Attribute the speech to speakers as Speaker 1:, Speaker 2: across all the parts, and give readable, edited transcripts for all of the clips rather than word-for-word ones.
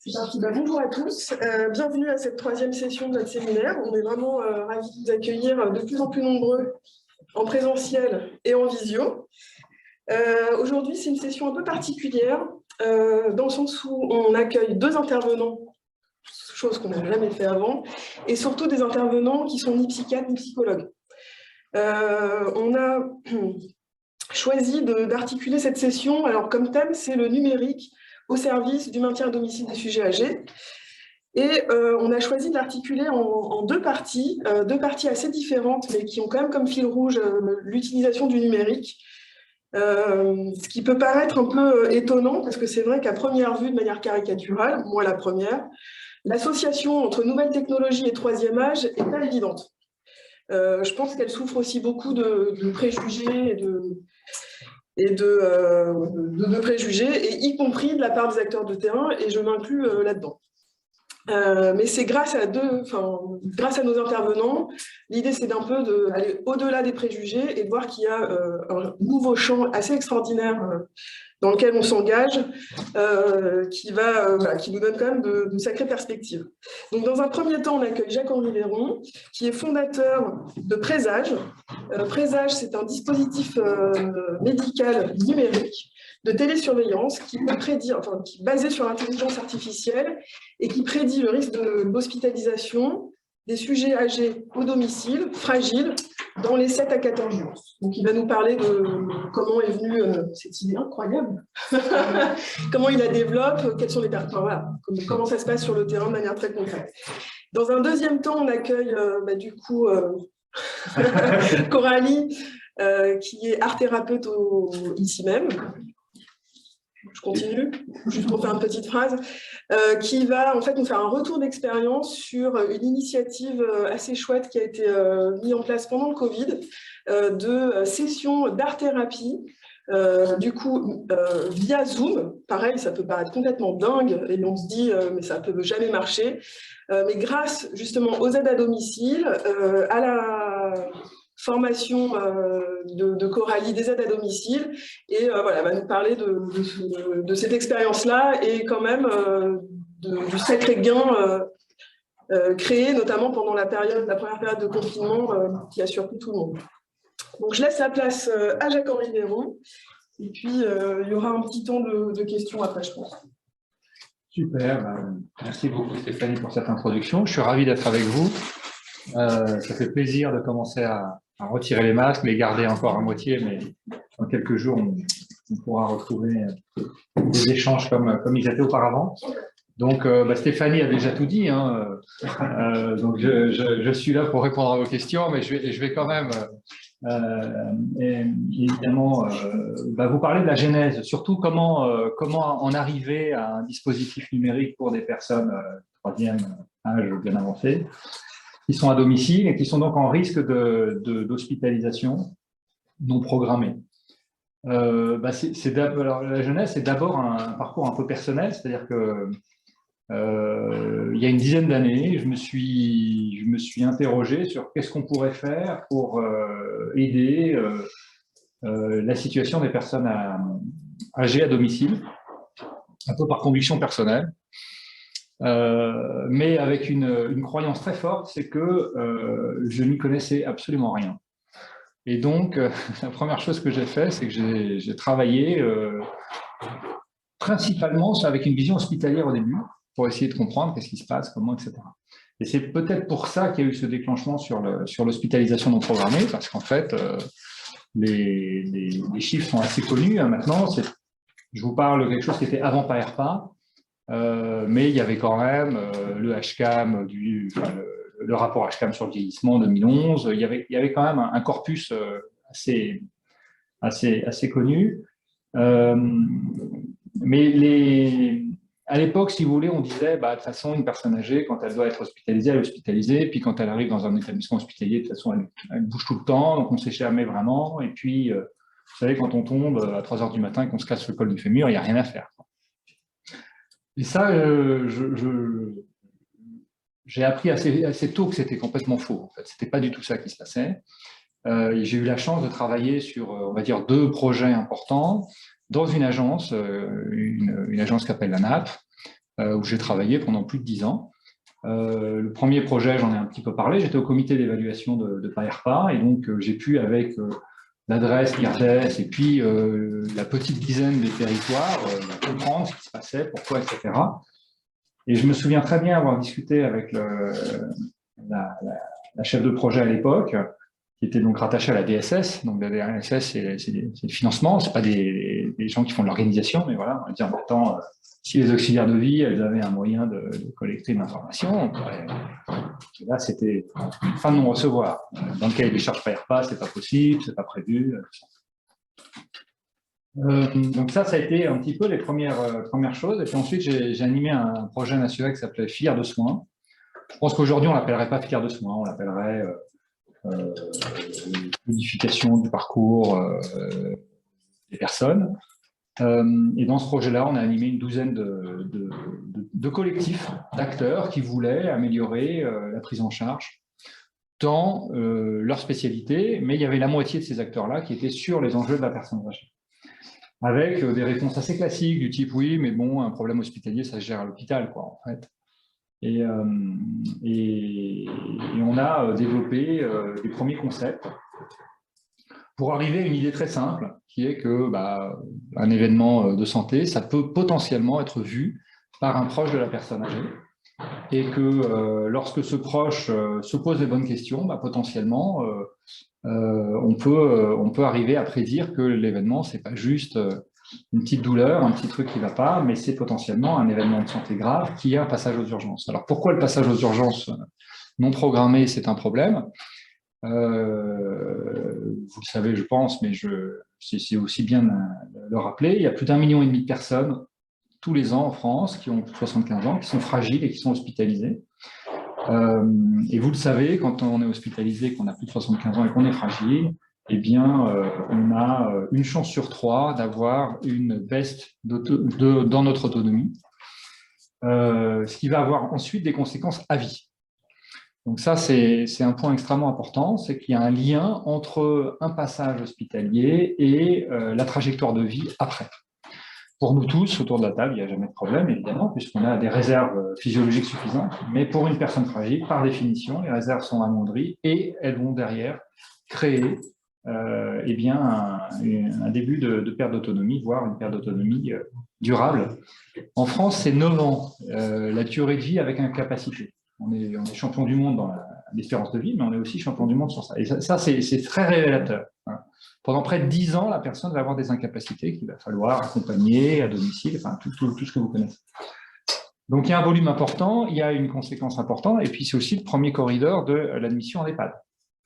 Speaker 1: Bonjour à tous, bienvenue à cette troisième session de notre séminaire. On est vraiment ravis de vous accueillir de plus en plus nombreux en présentiel et en visio. Aujourd'hui, c'est une session un peu particulière, dans le sens où on accueille deux intervenants, chose qu'on n'a jamais fait avant, et surtout des intervenants qui sont ni psychiatres ni psychologues. On a choisi d'articuler cette session, alors comme thème, c'est le numérique au service du maintien à domicile des sujets âgés. Et on a choisi de l'articuler en deux parties assez différentes, mais qui ont quand même comme fil rouge l'utilisation du numérique. Ce qui peut paraître un peu étonnant, parce que c'est vrai qu'à première vue, de manière caricaturale, moi la première, l'association entre nouvelles technologies et troisième âge n'est pas évidente. Je pense qu'elle souffre aussi beaucoup de préjugés et de préjugés, et y compris de la part des acteurs de terrain, et je m'inclus là-dedans. Mais c'est grâce à nos intervenants, l'idée c'est d'un peu d'aller au-delà des préjugés et de voir qu'il y a un nouveau champ assez extraordinaire dans lequel on s'engage, qui nous donne quand même de sacrées perspectives. Donc dans un premier temps, on accueille Jacques-Henri Léron, qui est fondateur de Présage. Présage, c'est un dispositif médical numérique de télésurveillance qui peut prédire, qui est basé sur l'intelligence artificielle et qui prédit le risque d'hospitalisation des sujets âgés au domicile, fragiles, dans les 7 à 14 jours. Donc il va nous parler de comment est venue cette idée incroyable, comment il la développe, quelles sont les voilà, comment ça se passe sur le terrain de manière très concrète. Dans un deuxième temps, on accueille Coralie, qui est art thérapeute ici même. Je continue, juste pour faire une petite phrase, qui va en fait nous faire un retour d'expérience sur une initiative assez chouette qui a été mise en place pendant le Covid, de sessions d'art-thérapie, via Zoom. Pareil, ça peut paraître complètement dingue, et on se dit mais ça peut jamais marcher. Mais grâce justement aux aides à domicile, à la formation de Coralie des aides à domicile, et voilà, va nous parler de cette expérience-là et quand même du sacré gain créé, notamment pendant la première période de confinement qui a surpris tout le monde. Donc je laisse la place à Jacques-Henri Léron, et puis il y aura un petit temps de questions après, je pense.
Speaker 2: Super, merci beaucoup Stéphanie pour cette introduction. Je suis ravi d'être avec vous. Ça fait plaisir de commencer à retirer les masques, les garder encore à moitié, mais dans quelques jours, on pourra retrouver des échanges comme ils étaient auparavant. Donc, Stéphanie a déjà tout dit, hein, donc je suis là pour répondre à vos questions, mais je vais quand même évidemment vous parler de la genèse, surtout comment en arriver à un dispositif numérique pour des personnes troisième âge bien avancé, qui sont à domicile et qui sont donc en risque d'hospitalisation non programmée. Alors, la jeunesse, c'est d'abord un parcours un peu personnel, c'est-à-dire que il y a une dizaine d'années, je me suis interrogé sur qu'est-ce qu'on pourrait faire pour aider la situation des personnes âgées à domicile, un peu par conviction personnelle. Mais avec une croyance très forte, c'est que je n'y connaissais absolument rien. Et donc, la première chose que j'ai fait, c'est que j'ai travaillé principalement avec une vision hospitalière au début, pour essayer de comprendre qu'est-ce qui se passe, comment, etc. Et c'est peut-être pour ça qu'il y a eu ce déclenchement sur l'hospitalisation non programmée, parce qu'en fait, les chiffres sont assez connus hein, maintenant. Je vous parle de quelque chose qui était avant PAERPA, mais il y avait quand même le HCAM, le rapport HCAM sur le vieillissement en 2011. Il y avait quand même un corpus assez connu. Mais à l'époque, si vous voulez, on disait, de toute façon, une personne âgée, quand elle doit être hospitalisée, elle est hospitalisée. Puis quand elle arrive dans un établissement hospitalier, de toute façon, elle bouge tout le temps, donc on ne sait jamais vraiment. Et puis, vous savez, quand on tombe à 3 heures du matin et qu'on se casse le col du fémur, il n'y a rien à faire. Et ça, j'ai appris assez tôt que c'était complètement faux. En fait, ce n'était pas du tout ça qui se passait. J'ai eu la chance de travailler sur, on va dire, 2 projets importants dans une agence, une agence qui s'appelle la NAP, où j'ai travaillé pendant plus de 10 ans. Le premier projet, j'en ai un petit peu parlé, j'étais au comité d'évaluation de PAERPA, et donc j'ai pu, avec l'adresse, l'IRDES, et puis la petite dizaine des territoires, comprendre ce qui se passait, pourquoi, etc. Et je me souviens très bien avoir discuté avec la chef de projet à l'époque, qui était donc rattachée à la DSS. Donc la DSS, c'est le financement, c'est pas des gens qui font de l'organisation, mais voilà, on va dire, attends, si les auxiliaires de vie, elles avaient un moyen de collecter une information, là, c'était une fin de non-recevoir. Dans le cas des charges PAERPA, c'est pas possible, c'est pas prévu. Donc ça a été un petit peu les premières choses. Et puis ensuite, j'ai animé un projet national qui s'appelait Filière de soins. Je pense qu'aujourd'hui, on ne l'appellerait pas filière de soins, on l'appellerait modification du parcours des personnes. Et dans ce projet-là, on a animé une douzaine de collectifs, d'acteurs qui voulaient améliorer la prise en charge dans leur spécialité, mais il y avait la moitié de ces acteurs-là qui étaient sur les enjeux de la personne âgée, avec des réponses assez classiques du type « oui, mais bon, un problème hospitalier, ça se gère à l'hôpital, quoi, en fait ». Et on a développé des premiers concepts pour arriver à une idée très simple, qui est que un événement de santé, ça peut potentiellement être vu par un proche de la personne âgée, et que lorsque ce proche se pose les bonnes questions, potentiellement, on peut arriver à prédire que l'événement, c'est pas juste une petite douleur, un petit truc qui ne va pas, mais c'est potentiellement un événement de santé grave qui a un passage aux urgences. Alors pourquoi le passage aux urgences non programmé, c'est un problème? Vous le savez, je pense, mais c'est aussi bien de le rappeler. Il y a plus d'1,5 million de personnes tous les ans en France qui ont plus de 75 ans, qui sont fragiles et qui sont hospitalisées. Et vous le savez, quand on est hospitalisé, qu'on a plus de 75 ans et qu'on est fragile, eh bien, on a une chance sur 3 d'avoir une baisse dans notre autonomie, ce qui va avoir ensuite des conséquences à vie. Donc ça, c'est un point extrêmement important, c'est qu'il y a un lien entre un passage hospitalier et la trajectoire de vie après. Pour nous tous, autour de la table, il n'y a jamais de problème, évidemment, puisqu'on a des réserves physiologiques suffisantes, mais pour une personne fragile, par définition, les réserves sont amoindries et elles vont derrière créer eh bien, un début de perte d'autonomie, voire une perte d'autonomie durable. En France, c'est 9 ans, la durée de vie avec incapacité. On est champion du monde dans l'espérance de vie, mais on est aussi champion du monde sur ça. Et ça c'est très révélateur. Hein. Pendant près de 10 ans, la personne va avoir des incapacités qu'il va falloir accompagner à domicile, enfin tout ce que vous connaissez. Donc il y a un volume important, il y a une conséquence importante, et puis c'est aussi le premier corridor de l'admission en EHPAD.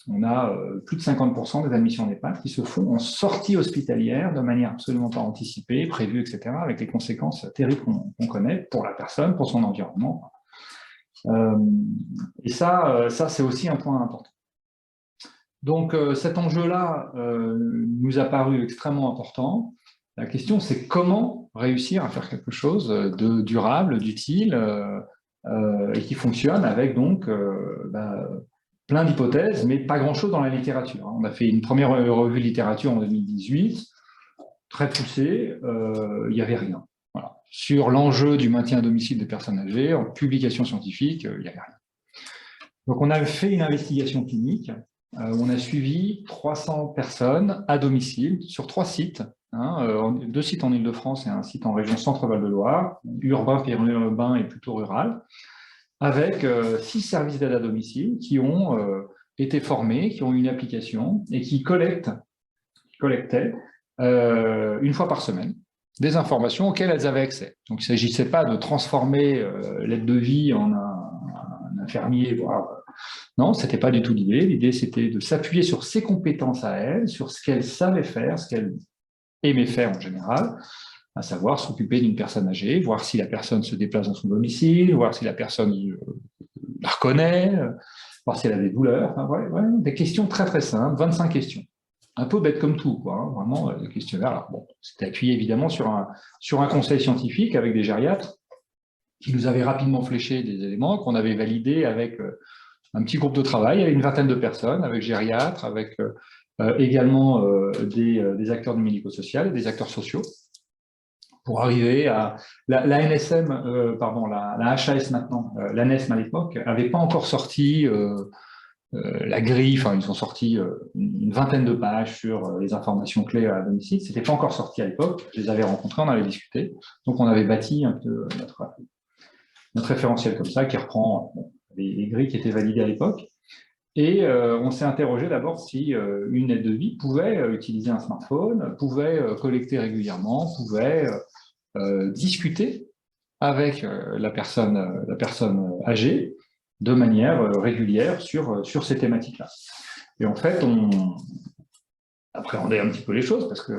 Speaker 2: On a plus de 50% des admissions en EHPAD qui se font en sortie hospitalière de manière absolument pas anticipée, prévue, etc., avec les conséquences terribles qu'on connaît pour la personne, pour son environnement. Et ça c'est aussi un point important. Donc cet enjeu-là nous a paru extrêmement important. La question, c'est comment réussir à faire quelque chose de durable, d'utile et qui fonctionne avec donc plein d'hypothèses, mais pas grand-chose dans la littérature. On a fait une première revue littérature en 2018, très poussée, il n'y avait rien. Voilà. Sur l'enjeu du maintien à domicile des personnes âgées, en publication scientifique, il n'y avait rien. Donc on a fait une investigation clinique, où on a suivi 300 personnes à domicile sur 3 sites, 2 sites en Île-de-France et un site en région Centre-Val de Loire, urbain, périurbain et plutôt rural, avec 6 services d'aide à domicile qui ont été formés, qui ont une application et qui collectaient une fois par semaine des informations auxquelles elles avaient accès. Donc il ne s'agissait pas de transformer l'aide de vie en un infirmier, voire... Non, ce n'était pas du tout l'idée. L'idée, c'était de s'appuyer sur ses compétences à elle, sur ce qu'elle savait faire, ce qu'elle aimait faire en général, à savoir s'occuper d'une personne âgée, voir si la personne se déplace dans son domicile, voir si la personne la reconnaît, voir si elle a des douleurs. Enfin, des questions très très simples, 25 questions. Un peu bête comme tout, quoi, hein, vraiment, le questionnaire. Alors, bon, c'était appuyé évidemment sur un conseil scientifique avec des gériatres qui nous avaient rapidement fléché des éléments qu'on avait validés avec un petit groupe de travail, avec une vingtaine de personnes, avec gériatres, avec également des acteurs du médico-social et des acteurs sociaux, pour arriver à… La NSM, pardon, la HAS maintenant, l'ANESM à l'époque, n'avait pas encore sorti la grille, enfin ils ont sorti une vingtaine de pages sur les informations clés à domicile, c'était pas encore sorti à l'époque, je les avais rencontrés, on avait discuté, donc on avait bâti un peu notre référentiel comme ça, qui reprend les grilles qui étaient validées à l'époque, et on s'est interrogé d'abord si une aide de vie pouvait utiliser un smartphone, pouvait collecter régulièrement, pouvait discuter avec la personne âgée de manière régulière sur ces thématiques-là. Et en fait, on appréhendait un petit peu les choses parce que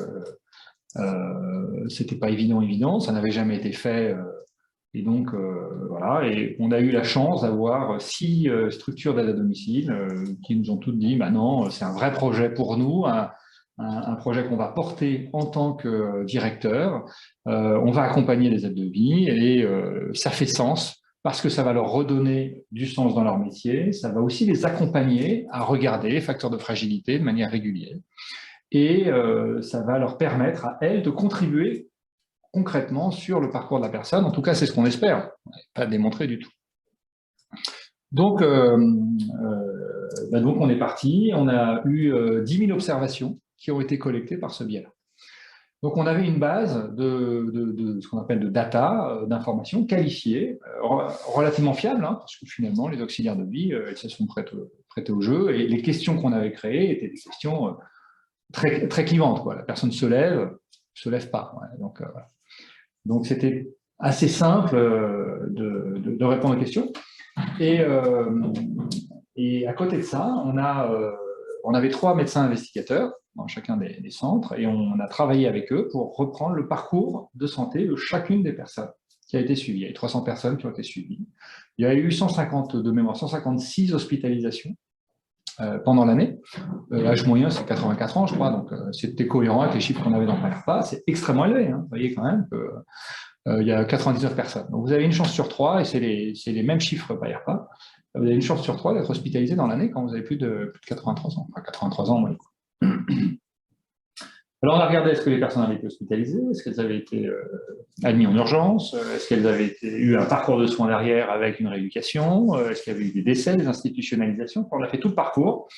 Speaker 2: c'était pas évident, ça n'avait jamais été fait. Et donc, voilà, et on a eu la chance d'avoir 6 structures d'aide à domicile qui nous ont toutes dit, bah non, c'est un vrai projet pour nous, un projet qu'on va porter en tant que directeur. On va accompagner les aides de vie et ça fait sens parce que ça va leur redonner du sens dans leur métier. Ça va aussi les accompagner à regarder les facteurs de fragilité de manière régulière. Et ça va leur permettre à elles de contribuer concrètement sur le parcours de la personne. En tout cas, c'est ce qu'on espère. On n'est pas démontré du tout. Donc, donc on est parti. On a eu 10 000 observations qui ont été collectées par ce biais-là. Donc, on avait une base de ce qu'on appelle de data, d'informations qualifiées, relativement fiables, hein, parce que finalement, les auxiliaires de vie, elles se sont prêtées au jeu. Et les questions qu'on avait créées étaient des questions très, très clivantes, quoi. La personne se lève pas. Ouais. Donc, c'était assez simple de répondre aux questions. Et à côté de ça, on avait 3 médecins investigateurs dans chacun des centres et on a travaillé avec eux pour reprendre le parcours de santé de chacune des personnes qui a été suivie. Il y a eu 300 personnes qui ont été suivies. Il y a eu 156 hospitalisations pendant l'année. L'âge moyen, c'est 84 ans, je crois, donc c'était cohérent avec les chiffres qu'on avait dans PAERPA. C'est extrêmement élevé, hein. Vous voyez quand même qu'il y a 99 personnes. Donc vous avez une chance sur 3, et c'est les mêmes chiffres PAERPA. Vous avez une chance sur 3 d'être hospitalisé dans l'année quand vous avez plus de 83 ans. Enfin, 83 ans, oui. Alors on a regardé est-ce que les personnes avaient été hospitalisées, est-ce qu'elles avaient été admises en urgence, est-ce qu'elles avaient eu un parcours de soins derrière avec une rééducation, est-ce qu'il y avait eu des décès, des institutionnalisations. On a fait tout le parcours.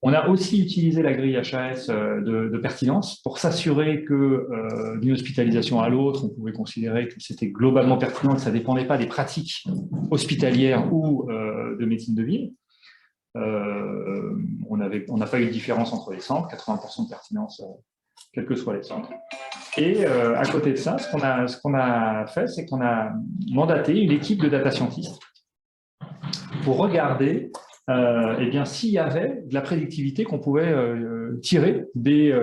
Speaker 2: On a aussi utilisé la grille HAS de pertinence pour s'assurer que d'une hospitalisation à l'autre, on pouvait considérer que c'était globalement pertinent, que ça ne dépendait pas des pratiques hospitalières ou de médecine de ville. On n'a pas eu de différence entre les centres, 80% de pertinence, quels que soient les centres. Et à côté de ça, ce qu'on a fait, c'est qu'on a mandaté une équipe de data scientists pour regarder eh bien, s'il y avait de la prédictivité qu'on pouvait tirer des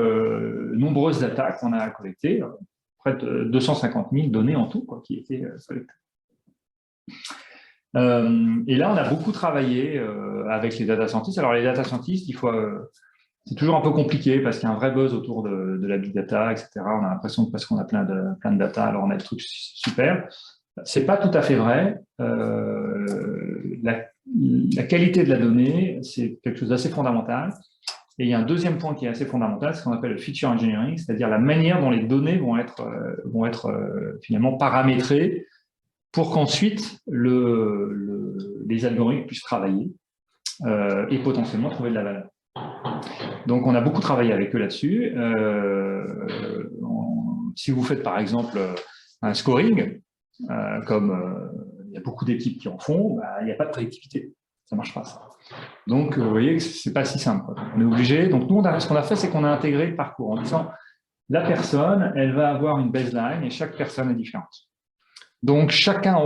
Speaker 2: nombreuses data qu'on a collectées, près de 250 000 données en tout, quoi, qui étaient collectées. Et là, on a beaucoup travaillé avec les data scientists. Alors, les data scientists, c'est toujours un peu compliqué parce qu'il y a un vrai buzz autour de la big data, etc. On a l'impression que parce qu'on a plein de data, alors on a des trucs super. C'est pas tout à fait vrai. La qualité de la donnée, c'est quelque chose d'assez fondamental. Et il y a un deuxième point qui est assez fondamental, c'est ce qu'on appelle le feature engineering, c'est-à-dire la manière dont les données vont être finalement paramétrées pour qu'ensuite les algorithmes puissent travailler et potentiellement trouver de la valeur. Donc, on a beaucoup travaillé avec eux là-dessus. Si vous faites par exemple un scoring, comme il y a beaucoup d'équipes qui en font, il n'y a pas de prédictivité. Ça ne marche pas, ça. Donc, vous voyez que ce n'est pas si simple. On est obligé. Donc, nous, ce qu'on a fait, c'est qu'on a intégré le parcours en disant la personne, elle va avoir une baseline et chaque personne est différente. Donc, chacun,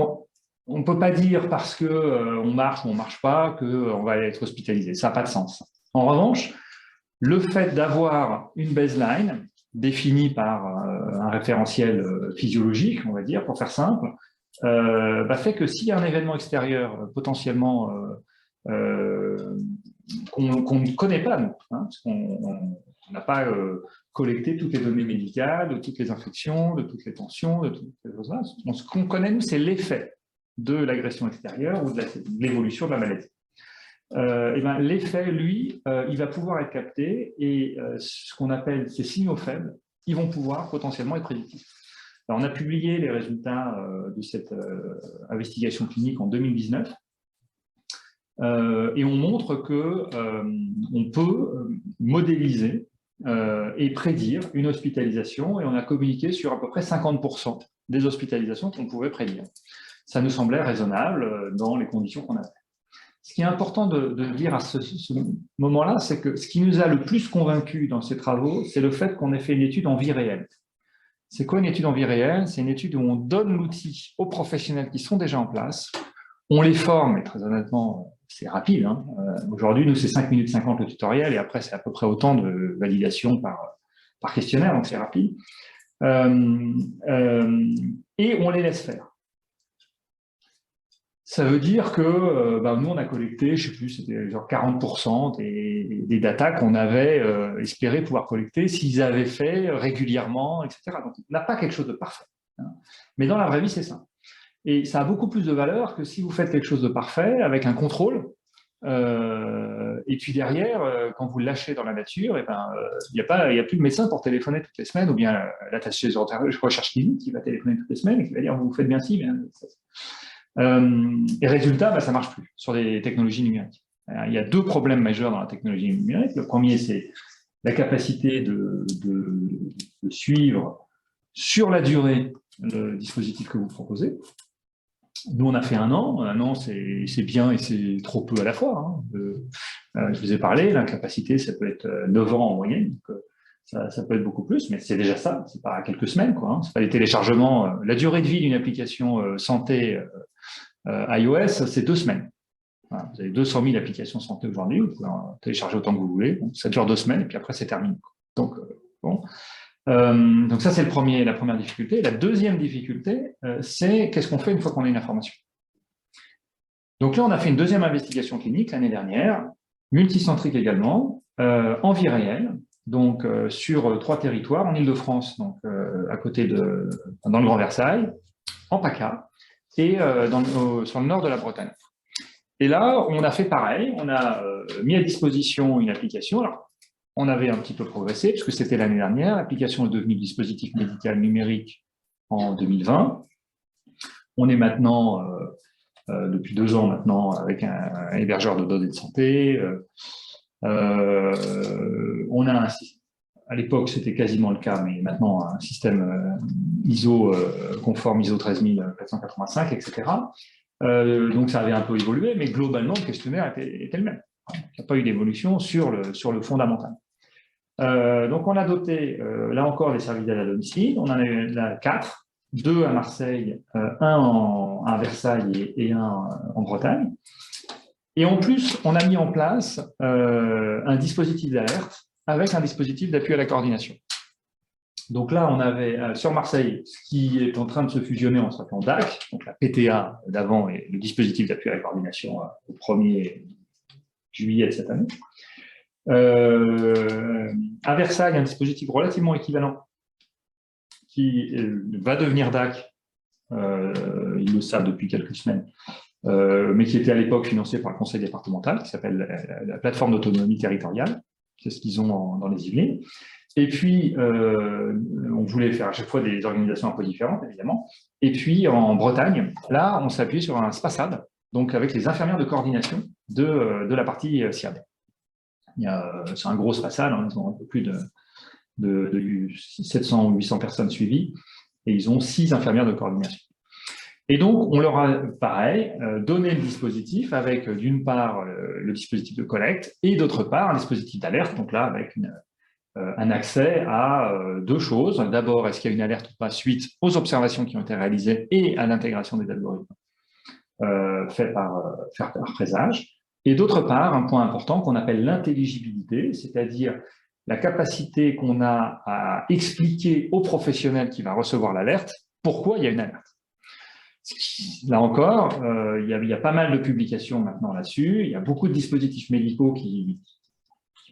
Speaker 2: on ne peut pas dire parce qu'on marche ou on ne marche pas qu'on va être hospitalisé. Ça n'a pas de sens. En revanche, le fait d'avoir une baseline définie par un référentiel physiologique, on va dire, pour faire simple, fait que s'il y a un événement extérieur potentiellement qu'on ne connaît pas, nous, hein, parce qu'on n'a pas collecté toutes les données médicales, de toutes les infections, de toutes les tensions, de toutes ces choses-là. Ce qu'on connaît, nous, c'est l'effet de l'agression extérieure ou de l'évolution de la maladie. L'effet, lui, il va pouvoir être capté et ce qu'on appelle ces signaux faibles, ils vont pouvoir potentiellement être prédictifs. Alors, on a publié les résultats de cette investigation clinique en 2019 et on montre qu'on peut modéliser et prédire une hospitalisation, et on a communiqué sur à peu près 50% des hospitalisations qu'on pouvait prédire. Ça nous semblait raisonnable dans les conditions qu'on avait. Ce qui est important de dire à ce moment-là, c'est que ce qui nous a le plus convaincus dans ces travaux, c'est le fait qu'on ait fait une étude en vie réelle. C'est quoi une étude en vie réelle? C'est une étude où on donne l'outil aux professionnels qui sont déjà en place, on les forme, et très honnêtement, c'est rapide. Hein. Aujourd'hui, nous, c'est 5 minutes 50 le tutoriel, et après, c'est à peu près autant de validation par questionnaire, donc c'est rapide. Et on les laisse faire. Ça veut dire que nous, on a collecté, je ne sais plus, c'était genre 40% des datas qu'on avait espéré pouvoir collecter s'ils avaient fait régulièrement, etc. Donc, on n'a pas quelque chose de parfait. Hein. Mais dans la vraie vie, c'est ça. Et ça a beaucoup plus de valeur que si vous faites quelque chose de parfait avec un contrôle. Et puis derrière, quand vous le lâchez dans la nature, il n'y a plus de médecin pour téléphoner toutes les semaines, ou bien l'attaché de recherche clinique qui va téléphoner toutes les semaines et qui va dire vous faites bien ci, bien ça. Et résultat, ça ne marche plus sur les technologies numériques. Il y a deux problèmes majeurs dans la technologie numérique. Le premier, c'est la capacité de suivre sur la durée le dispositif que vous proposez. Nous, on a fait 1 an. 1 an, c'est bien et c'est trop peu à la fois. Hein. Je vous ai parlé, la capacité, ça peut être 9 ans en moyenne. Donc, ça peut être beaucoup plus, mais c'est déjà ça. C'est pas quelques semaines, quoi. Hein. C'est pas les téléchargements. La durée de vie d'une application santé iOS, c'est 2 semaines. Voilà. Vous avez 200 000 applications santé aujourd'hui. Vous pouvez en télécharger autant que vous voulez. Bon, ça dure 2 semaines et puis après, c'est terminé. Donc, bon. Donc ça, c'est la première difficulté. La deuxième difficulté, c'est qu'est-ce qu'on fait une fois qu'on a une information. Donc là, on a fait une deuxième investigation clinique l'année dernière, multicentrique également, en vie réelle, donc sur 3 territoires, en Île-de-France, donc à côté dans le Grand Versailles, en PACA, et sur le nord de la Bretagne. Et là, on a fait pareil, on a mis à disposition une application. Alors, on avait un petit peu progressé, puisque c'était l'année dernière. L'application est devenue dispositif médical numérique en 2020. On est maintenant, depuis 2 ans maintenant, avec un hébergeur de données de santé. On a à l'époque, c'était quasiment le cas, mais maintenant, un système ISO conforme ISO 13485, etc. Donc, ça avait un peu évolué, mais globalement, le questionnaire était le même. Il n'y a pas eu d'évolution sur le fondamental. Donc, on a doté, là encore, les services d'aide à domicile. On en a eu là 4, 2 à Marseille, 1 à Versailles et 1 en Bretagne. Et en plus, on a mis en place un dispositif d'alerte avec un dispositif d'appui à la coordination. Donc là, on avait sur Marseille, ce qui est en train de se fusionner en s'appelant DAC, donc la PTA d'avant et le dispositif d'appui à la coordination au 1er juillet de cette année. À Versailles, un dispositif relativement équivalent qui va devenir DAC, ils le savent depuis quelques semaines, mais qui était à l'époque financé par le conseil départemental, qui s'appelle la plateforme d'autonomie territoriale, c'est ce qu'ils ont dans les Yvelines. Et puis, on voulait faire à chaque fois des organisations un peu différentes, évidemment. Et puis, en Bretagne, là, on s'appuyait sur un SPASAD, donc avec les infirmières de coordination de la partie SIAD. C'est un gros SPASAD, hein, ils ont un peu plus de 700 ou 800 personnes suivies, et ils ont 6 infirmières de coordination. Et donc, on leur a, pareil, donné le dispositif avec, d'une part, le dispositif de collecte, et d'autre part, un dispositif d'alerte, donc là, avec un accès à 2 choses. D'abord, est-ce qu'il y a une alerte ou pas suite aux observations qui ont été réalisées et à l'intégration des algorithmes faits par présage. Et d'autre part, un point important qu'on appelle l'intelligibilité, c'est-à-dire la capacité qu'on a à expliquer au professionnel qui va recevoir l'alerte pourquoi il y a une alerte. Là encore, il y a pas mal de publications maintenant là-dessus, il y a beaucoup de dispositifs médicaux qui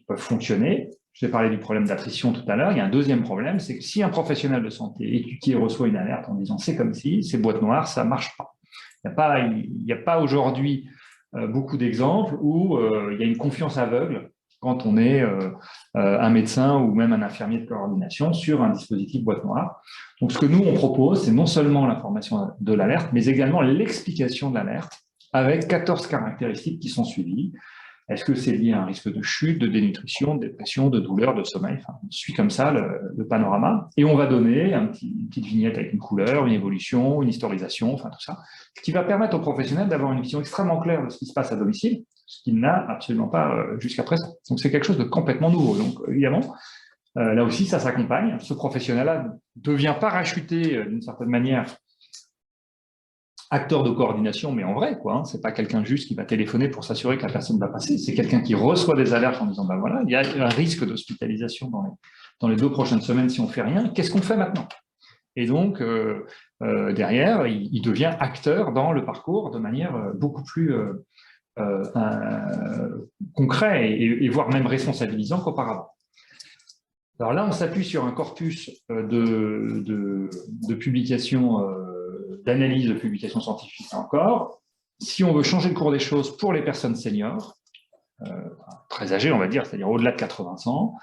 Speaker 2: peuvent fonctionner. Je vais parler du problème d'attrition tout à l'heure. Il y a un deuxième problème, c'est que si un professionnel de santé éduqué reçoit une alerte en disant c'est comme si, c'est boîte noire, ça ne marche pas. Il n'y a pas aujourd'hui beaucoup d'exemples où il y a une confiance aveugle quand on est un médecin ou même un infirmier de coordination sur un dispositif boîte noire. Donc, ce que nous, on propose, c'est non seulement l'information de l'alerte, mais également l'explication de l'alerte avec 14 caractéristiques qui sont suivies. Est-ce que c'est lié à un risque de chute, de dénutrition, de dépression, de douleur, de sommeil? Enfin, on suit comme ça le panorama. Et on va donner une petite vignette avec une couleur, une évolution, une historisation, enfin tout ça, ce qui va permettre aux professionnels d'avoir une vision extrêmement claire de ce qui se passe à domicile, ce qu'il n'a absolument pas jusqu'à présent. Donc c'est quelque chose de complètement nouveau. Donc évidemment, là aussi, ça s'accompagne. Ce professionnel-là devient parachuté d'une certaine manière acteur de coordination, mais en vrai, quoi. Hein, c'est pas quelqu'un juste qui va téléphoner pour s'assurer que la personne va passer. C'est quelqu'un qui reçoit des alertes en disant, ben voilà, il y a un risque d'hospitalisation dans les 2 prochaines semaines si on fait rien. Qu'est-ce qu'on fait maintenant? Et donc, derrière, il devient acteur dans le parcours de manière beaucoup plus concret et voire même responsabilisant qu'auparavant. Alors là, on s'appuie sur un corpus de publications, d'analyse de publications scientifiques encore. Si on veut changer le cours des choses pour les personnes seniors, très âgées, on va dire, c'est-à-dire au-delà de 80 ans,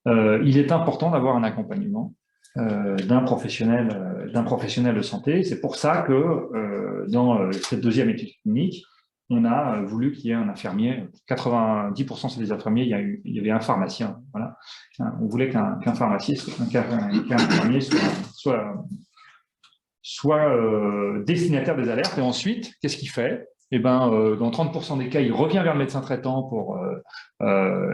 Speaker 2: il est important d'avoir un accompagnement d'un professionnel de santé. C'est pour ça que dans cette deuxième étude clinique, on a voulu qu'il y ait un infirmier, 90% c'est des infirmiers, il y avait un pharmacien. Voilà. On voulait qu'un infirmier soit destinataire des alertes. Et ensuite, qu'est-ce qu'il fait? Eh ben, dans 30% des cas, il revient vers le médecin traitant pour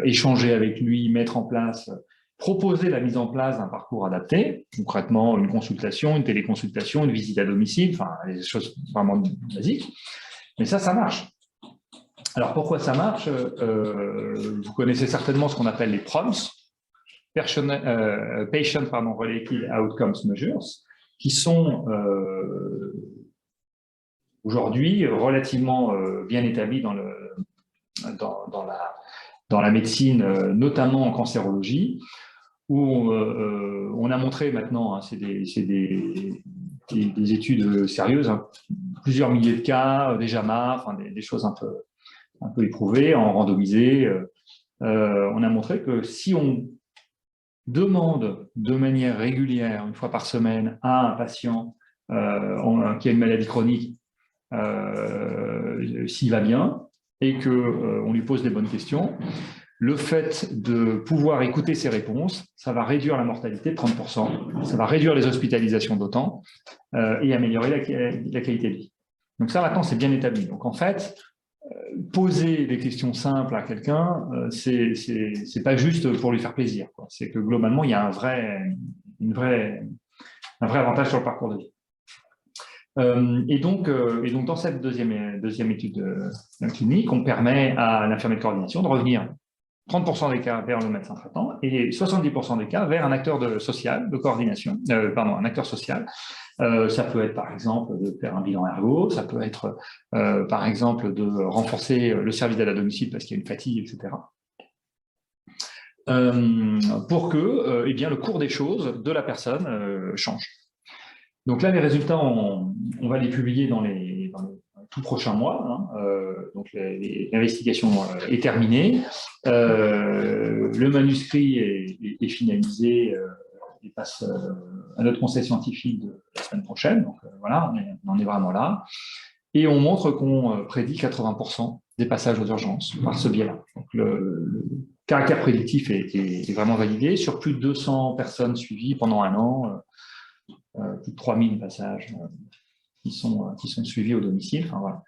Speaker 2: échanger avec lui, mettre en place, proposer la mise en place d'un parcours adapté, concrètement une consultation, une téléconsultation, une visite à domicile, enfin des choses vraiment basiques. Mais ça marche. Alors pourquoi ça marche? Vous connaissez certainement ce qu'on appelle les PROMS, Patient Related Outcomes Measures, qui sont aujourd'hui relativement bien établis dans la médecine, notamment en cancérologie, où on a montré maintenant, hein, c'est des études sérieuses, hein, plusieurs milliers de cas, des JAMA, enfin des choses un peu éprouvées, en randomisé. On a montré que si on demande de manière régulière, une fois par semaine, à un patient qui a une maladie chronique s'il va bien et qu'on lui pose les bonnes questions, le fait de pouvoir écouter ses réponses, ça va réduire la mortalité de 30%, ça va réduire les hospitalisations d'autant et améliorer la qualité de vie. Donc ça, maintenant, c'est bien établi. Donc en fait, poser des questions simples à quelqu'un, c'est pas juste pour lui faire plaisir. C'est que globalement, il y a un vrai avantage sur le parcours de vie. Et donc, dans cette deuxième étude clinique, on permet à l'infirmier de coordination de revenir 30% des cas vers le médecin traitant et 70% des cas vers un acteur social de coordination, un acteur social. Ça peut être par exemple de faire un bilan ergo, ça peut être par exemple de renforcer le service d'aide à domicile parce qu'il y a une fatigue, etc. Pour que eh bien, le cours des choses de la personne change. Donc là, les résultats, on va les publier dans les tout prochains mois. Hein. Donc l'investigation est terminée. Le manuscrit est finalisé et passe à notre conseil scientifique de la semaine prochaine. Donc voilà, on en est vraiment là. Et on montre qu'on prédit 80% des passages aux urgences par ce biais-là. Donc le caractère prédictif est vraiment validé sur plus de 200 personnes suivies pendant un an. Plus de 3000 passages qui sont suivis au domicile. Enfin, voilà.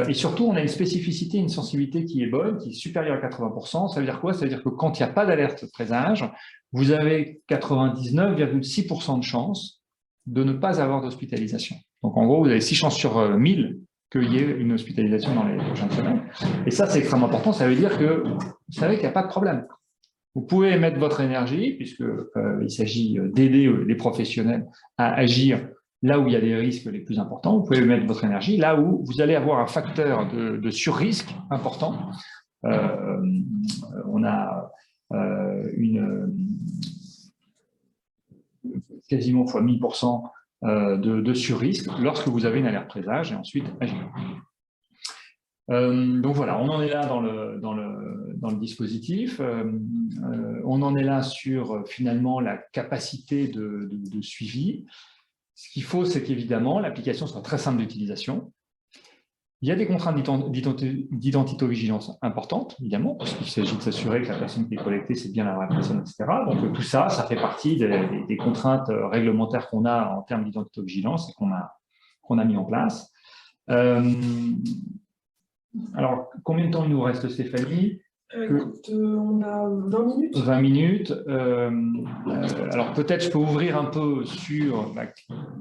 Speaker 2: Et surtout, on a une spécificité, une sensibilité qui est bonne, qui est supérieure à 80%. Ça veut dire quoi? Ça veut dire que quand il n'y a pas d'alerte présage, vous avez 99,6% de chances de ne pas avoir d'hospitalisation. Donc en gros, vous avez 6 chances sur 1000 qu'il y ait une hospitalisation dans les prochaines semaines. Et ça, c'est extrêmement important. Ça veut dire que vous savez qu'il n'y a pas de problème. Vous pouvez mettre votre énergie, puisqu'il s'agit d'aider les professionnels à agir là où il y a des risques les plus importants. Vous pouvez mettre votre énergie là où vous allez avoir un facteur de surrisque important. On a quasiment fois 1000% de surrisque lorsque vous avez une alerte présage et ensuite agir. Donc voilà, on en est là dans le dispositif. On en est là sur finalement la capacité de suivi. Ce qu'il faut, c'est qu'évidemment, l'application soit très simple d'utilisation. Il y a des contraintes d'identité-vigilance importantes, évidemment, parce qu'il s'agit de s'assurer que la personne qui est collectée, c'est bien la vraie personne, etc. Donc tout ça, ça fait partie des contraintes réglementaires qu'on a en termes d'identité-vigilance et qu'on a mis en place. Alors, combien de temps il nous reste, Stéphanie?
Speaker 1: Écoute, on a 20 minutes.
Speaker 2: 20 minutes. Alors, peut-être je peux ouvrir un peu sur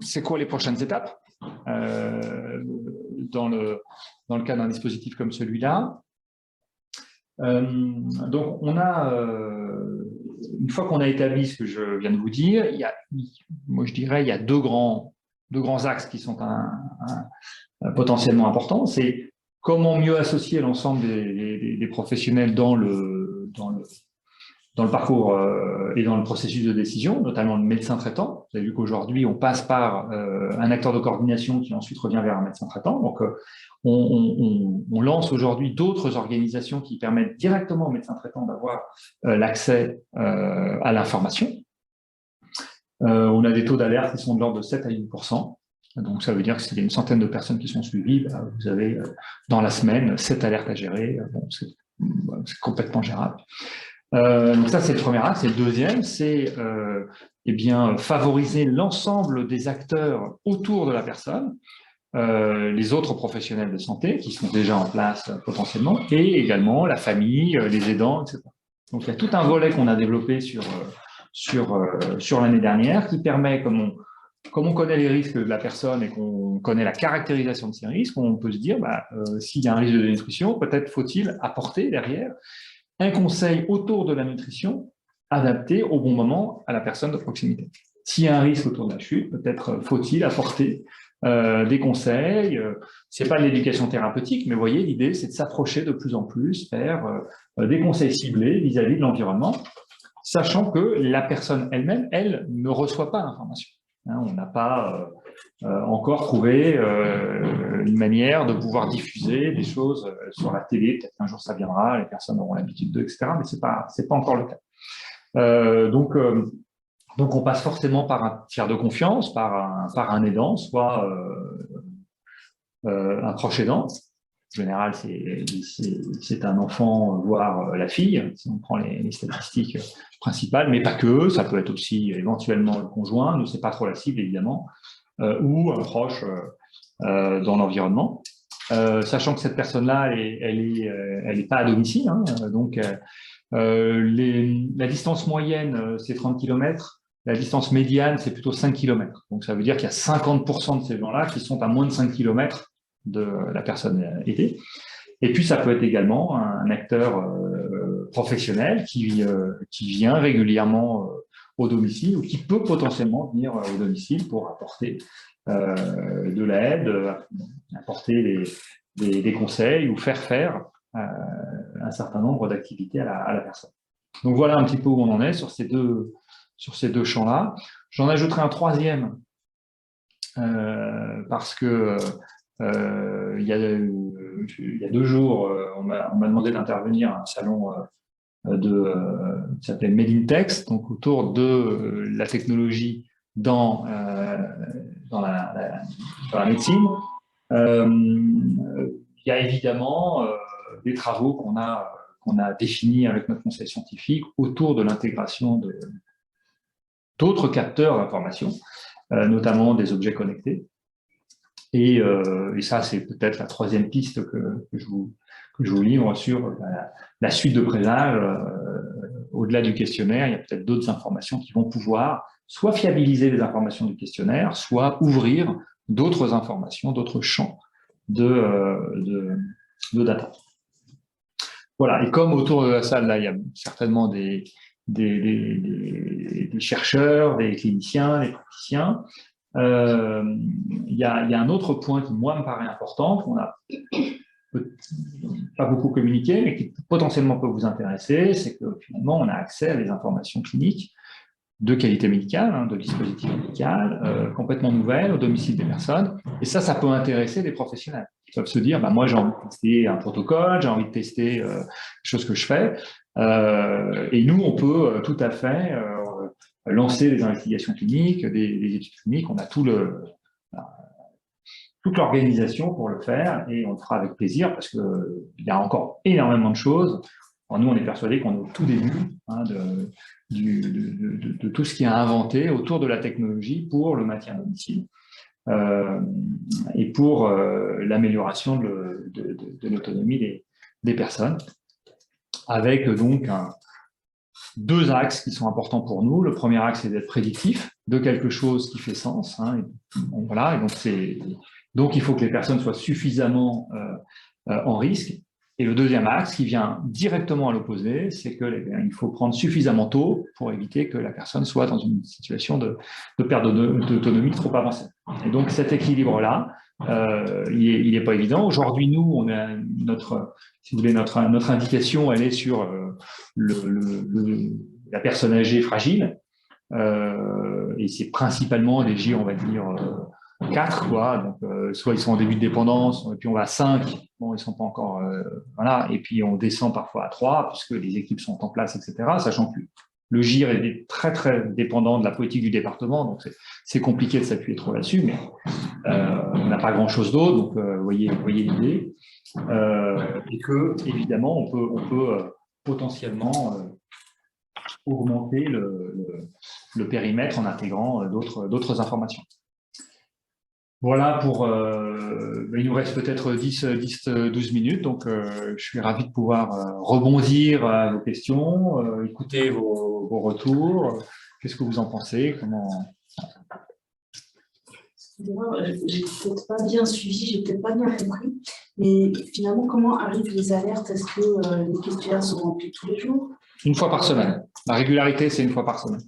Speaker 2: c'est quoi les prochaines étapes dans le cas d'un dispositif comme celui-là. Donc, on a, une fois qu'on a établi ce que je viens de vous dire, moi je dirais il y a deux grands axes qui sont potentiellement importants. C'est comment mieux associer l'ensemble des professionnels dans le parcours et dans le processus de décision, notamment le médecin traitant. Vous avez vu qu'aujourd'hui, on passe par un acteur de coordination qui ensuite revient vers un médecin traitant. Donc, on lance aujourd'hui d'autres organisations qui permettent directement au médecin traitant d'avoir l'accès à l'information. On a des taux d'alerte qui sont de l'ordre de 7 à 8%. Donc, ça veut dire que s'il y a une centaine de personnes qui sont suivies, vous avez dans la semaine 7 alertes à gérer. Bon, c'est complètement gérable. Donc ça, c'est le premier axe. Et le deuxième, c'est favoriser l'ensemble des acteurs autour de la personne, les autres professionnels de santé qui sont déjà en place potentiellement, et également la famille, les aidants, etc. Donc, il y a tout un volet qu'on a développé sur l'année dernière qui permet, comme on connaît les risques de la personne et qu'on connaît la caractérisation de ces risques, on peut se dire, s'il y a un risque de dénutrition, peut-être faut-il apporter derrière un conseil autour de la nutrition adapté au bon moment à la personne de proximité. S'il y a un risque autour de la chute, peut-être faut-il apporter des conseils. Ce n'est pas de l'éducation thérapeutique, mais vous voyez, l'idée, c'est de s'approcher de plus en plus vers des conseils ciblés vis-à-vis de l'environnement, sachant que la personne elle-même, elle, ne reçoit pas l'information. On n'a pas encore trouvé une manière de pouvoir diffuser des choses sur la télé. Peut-être qu'un jour ça viendra, les personnes auront l'habitude d'eux, etc. Mais c'est pas encore le cas. Donc on passe forcément par un tiers de confiance, par un aidant, soit un proche aidant. En général, c'est un enfant, voire la fille, si on prend les statistiques principales, mais pas que, ça peut être aussi éventuellement le conjoint, ne c'est pas trop la cible évidemment, ou un proche dans l'environnement, sachant que cette personne-là, elle est pas à domicile, donc la distance moyenne, c'est 30 km, la distance médiane, c'est plutôt 5 km. Donc ça veut dire qu'il y a 50% de ces gens-là qui sont à moins de 5 km de la personne aidée. Et puis, ça peut être également un acteur professionnel qui vient régulièrement au domicile ou qui peut potentiellement venir au domicile pour apporter de l'aide, apporter des conseils ou faire un certain nombre d'activités à la personne. Donc, voilà un petit peu où on en est sur ces deux champs-là. J'en ajouterai un troisième parce que il y a 2 jours, on m'a demandé d'intervenir à un salon qui s'appelait Made in Text, donc autour de la technologie dans la médecine. Il y a évidemment des travaux qu'on a définis avec notre conseil scientifique autour de l'intégration d'autres capteurs d'information, notamment des objets connectés. Et ça, c'est peut-être la troisième piste que je vous livre sur la suite de présage. Au-delà du questionnaire, il y a peut-être d'autres informations qui vont pouvoir soit fiabiliser les informations du questionnaire, soit ouvrir d'autres informations, d'autres champs de data. Voilà, et comme autour de la salle, là, il y a certainement des chercheurs, des cliniciens, des praticiens. Il y a un autre point qui, moi, me paraît important, qu'on n'a pas beaucoup communiqué, mais qui potentiellement peut vous intéresser, c'est que finalement, on a accès à des informations cliniques de qualité médicale, de dispositifs médicaux, complètement nouvelles, au domicile des personnes, et ça peut intéresser les professionnels. Ils peuvent se dire, bah, moi, j'ai envie de tester un protocole, j'ai envie de tester les choses que je fais. Et nous, on peut tout à fait lancer des investigations cliniques, des études cliniques. On a toute l'organisation pour le faire et on le fera avec plaisir parce qu'il y a encore énormément de choses. Alors nous, on est persuadés qu'on est au tout début de tout ce qui est inventé autour de la technologie pour le maintien à domicile et pour l'amélioration de l'autonomie des personnes, avec donc deux axes qui sont importants pour nous. Le premier axe, c'est d'être prédictif de quelque chose qui fait sens. Voilà, et donc il faut que les personnes soient suffisamment en risque. Et le deuxième axe, qui vient directement à l'opposé, c'est qu'il faut prendre suffisamment tôt pour éviter que la personne soit dans une situation de perte d'autonomie trop avancée. Et donc cet équilibre-là, il n'est pas évident. Aujourd'hui, nous, on a si vous voulez, notre indication, elle est sur la personne âgée fragile, et c'est principalement des GIR, on va dire, 4, quoi. Donc, soit ils sont en début de dépendance, et puis on va à 5, bon, ils sont pas encore, voilà, et puis on descend parfois à 3, puisque les équipes sont en place, etc., sachant que le GIR est très, très dépendant de la politique du département, donc c'est compliqué de s'appuyer trop là-dessus, mais on n'a pas grand-chose d'autre, donc voyez l'idée, et que, évidemment, on peut potentiellement augmenter le périmètre en intégrant d'autres informations. Voilà pour... il nous reste peut-être 10-12 minutes, donc je suis ravi de pouvoir rebondir à vos questions, écouter vos retours. Qu'est-ce que vous en pensez?
Speaker 3: Excusez-moi, j'ai peut-être pas bien suivi, j'ai peut-être pas bien compris, mais finalement, comment arrivent les alertes? Est-ce que les questionnaires sont remplis tous les jours?
Speaker 2: Une fois par semaine. La régularité, c'est une fois par semaine.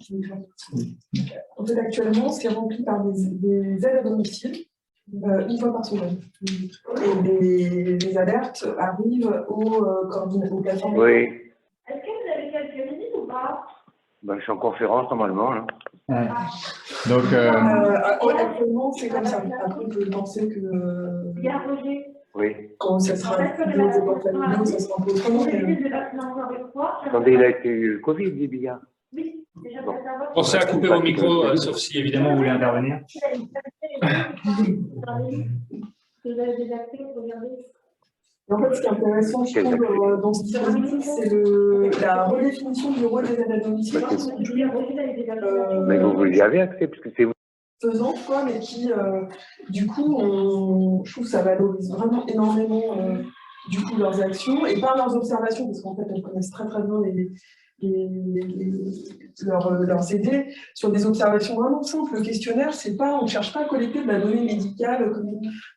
Speaker 1: En fait, actuellement, c'est rempli par des aides à domicile, une fois par semaine. Et les alertes arrivent au plateforme.
Speaker 4: Oui.
Speaker 5: Est-ce que vous avez quelques minutes ou pas?
Speaker 4: Ben, je suis en conférence normalement. Là.
Speaker 2: Ouais. Donc,
Speaker 1: actuellement, c'est comme ça. Après, on peut penser que
Speaker 5: Il y a Roger.
Speaker 4: Oui.
Speaker 1: quand ça sera vidéo, ça sera un peu autrement.
Speaker 4: Attendez, il a été eu le Covid, dit bien.
Speaker 5: Oui, déjà,
Speaker 4: Bon.
Speaker 2: pensez à couper vos micros, sauf si évidemment vous voulez intervenir.
Speaker 5: Vous avez des accès, regardez.
Speaker 1: En fait, ce qui est intéressant, je trouve, dans ce dispositif, c'est la redéfinition du rôle des aides à domicile.
Speaker 4: Mais vous y avez accès, parce que c'est vous.
Speaker 1: Faisant, quoi, mais qui, du coup, je trouve que ça valorise vraiment énormément du coup, leurs actions et par leurs observations, parce qu'en fait, elles connaissent très très bien leurs idées sur des observations vraiment simples. Le questionnaire, c'est pas, on ne cherche pas à collecter de la donnée médicale,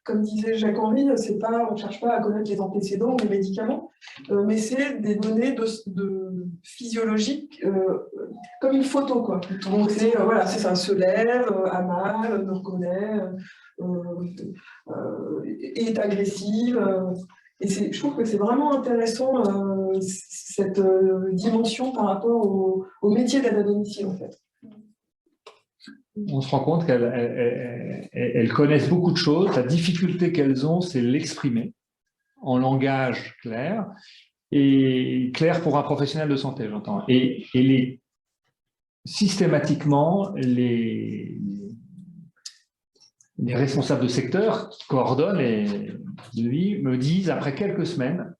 Speaker 1: comme disait Jacques-Henri, c'est pas, on ne cherche pas à connaître les antécédents ou les médicaments, mais c'est des données de physiologiques, comme une photo, quoi. Donc c'est voilà, c'est ça, se lève, a mal, me reconnaît, est agressive. Et je trouve que c'est vraiment intéressant cette dimension par rapport au métier d'aide à domicile, en fait.
Speaker 2: On se rend compte qu'elles connaissent beaucoup de choses. La difficulté qu'elles ont, c'est l'exprimer en langage clair pour un professionnel de santé, j'entends. Et systématiquement, les responsables de secteur qui coordonnent me disent, après quelques semaines,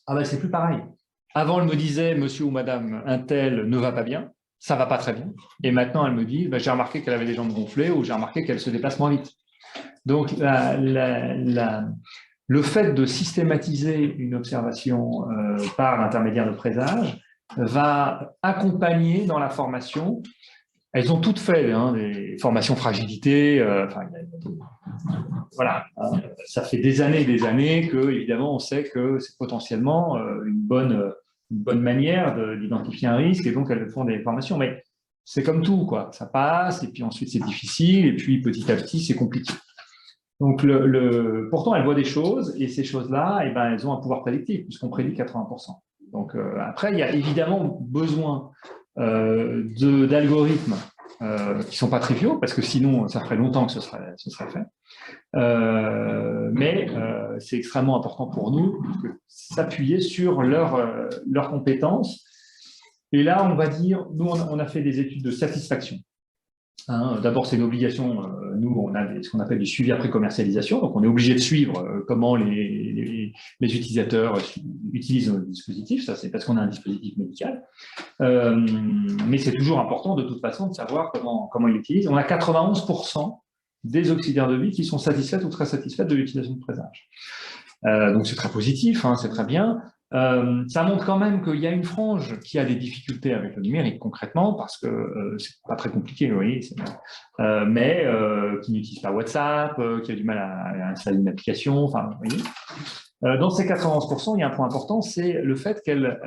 Speaker 2: ah ben c'est plus pareil. Avant, elle me disait, monsieur ou madame, un tel ne va pas bien, ça va pas très bien. Et maintenant, elle me dit, ben, j'ai remarqué qu'elle avait les jambes gonflées ou j'ai remarqué qu'elle se déplace moins vite. Donc, le fait de systématiser une observation par l'intermédiaire de présage va accompagner dans la formation. Elles ont toutes fait des formations fragilité. Voilà, ça fait des années que, évidemment, on sait que c'est potentiellement une bonne manière d'identifier un risque, et donc elles font des formations. Mais c'est comme tout, quoi. Ça passe, et puis ensuite c'est difficile, et puis petit à petit c'est compliqué. Donc, pourtant, elles voient des choses, et ces choses-là, eh ben, elles ont un pouvoir prédictif, puisqu'on prédit 80%. Donc, après, il y a évidemment besoin d'algorithmes qui ne sont pas triviaux, parce que sinon, ça ferait longtemps que ce serait fait. Mais c'est extrêmement important pour nous de s'appuyer sur leurs compétences. Et là, on va dire, nous, on a fait des études de satisfaction. Hein, d'abord, c'est une obligation. Nous, on a ce qu'on appelle du suivi après commercialisation. Donc, on est obligé de suivre comment les utilisateurs utilisent nos dispositifs. Ça, c'est parce qu'on a un dispositif médical. Mais c'est toujours important, de toute façon, de savoir comment ils l'utilisent. On a 91% des auxiliaires de vie qui sont satisfaits ou très satisfaits de l'utilisation de présage. Donc, c'est très positif, hein, c'est très bien. Ça montre quand même qu'il y a une frange qui a des difficultés avec le numérique concrètement, parce que c'est pas très compliqué, vous voyez, mais qui n'utilise pas WhatsApp, qui a du mal à installer une application, enfin, vous voyez. Dans ces 91%, il y a un point important, c'est le fait qu'elle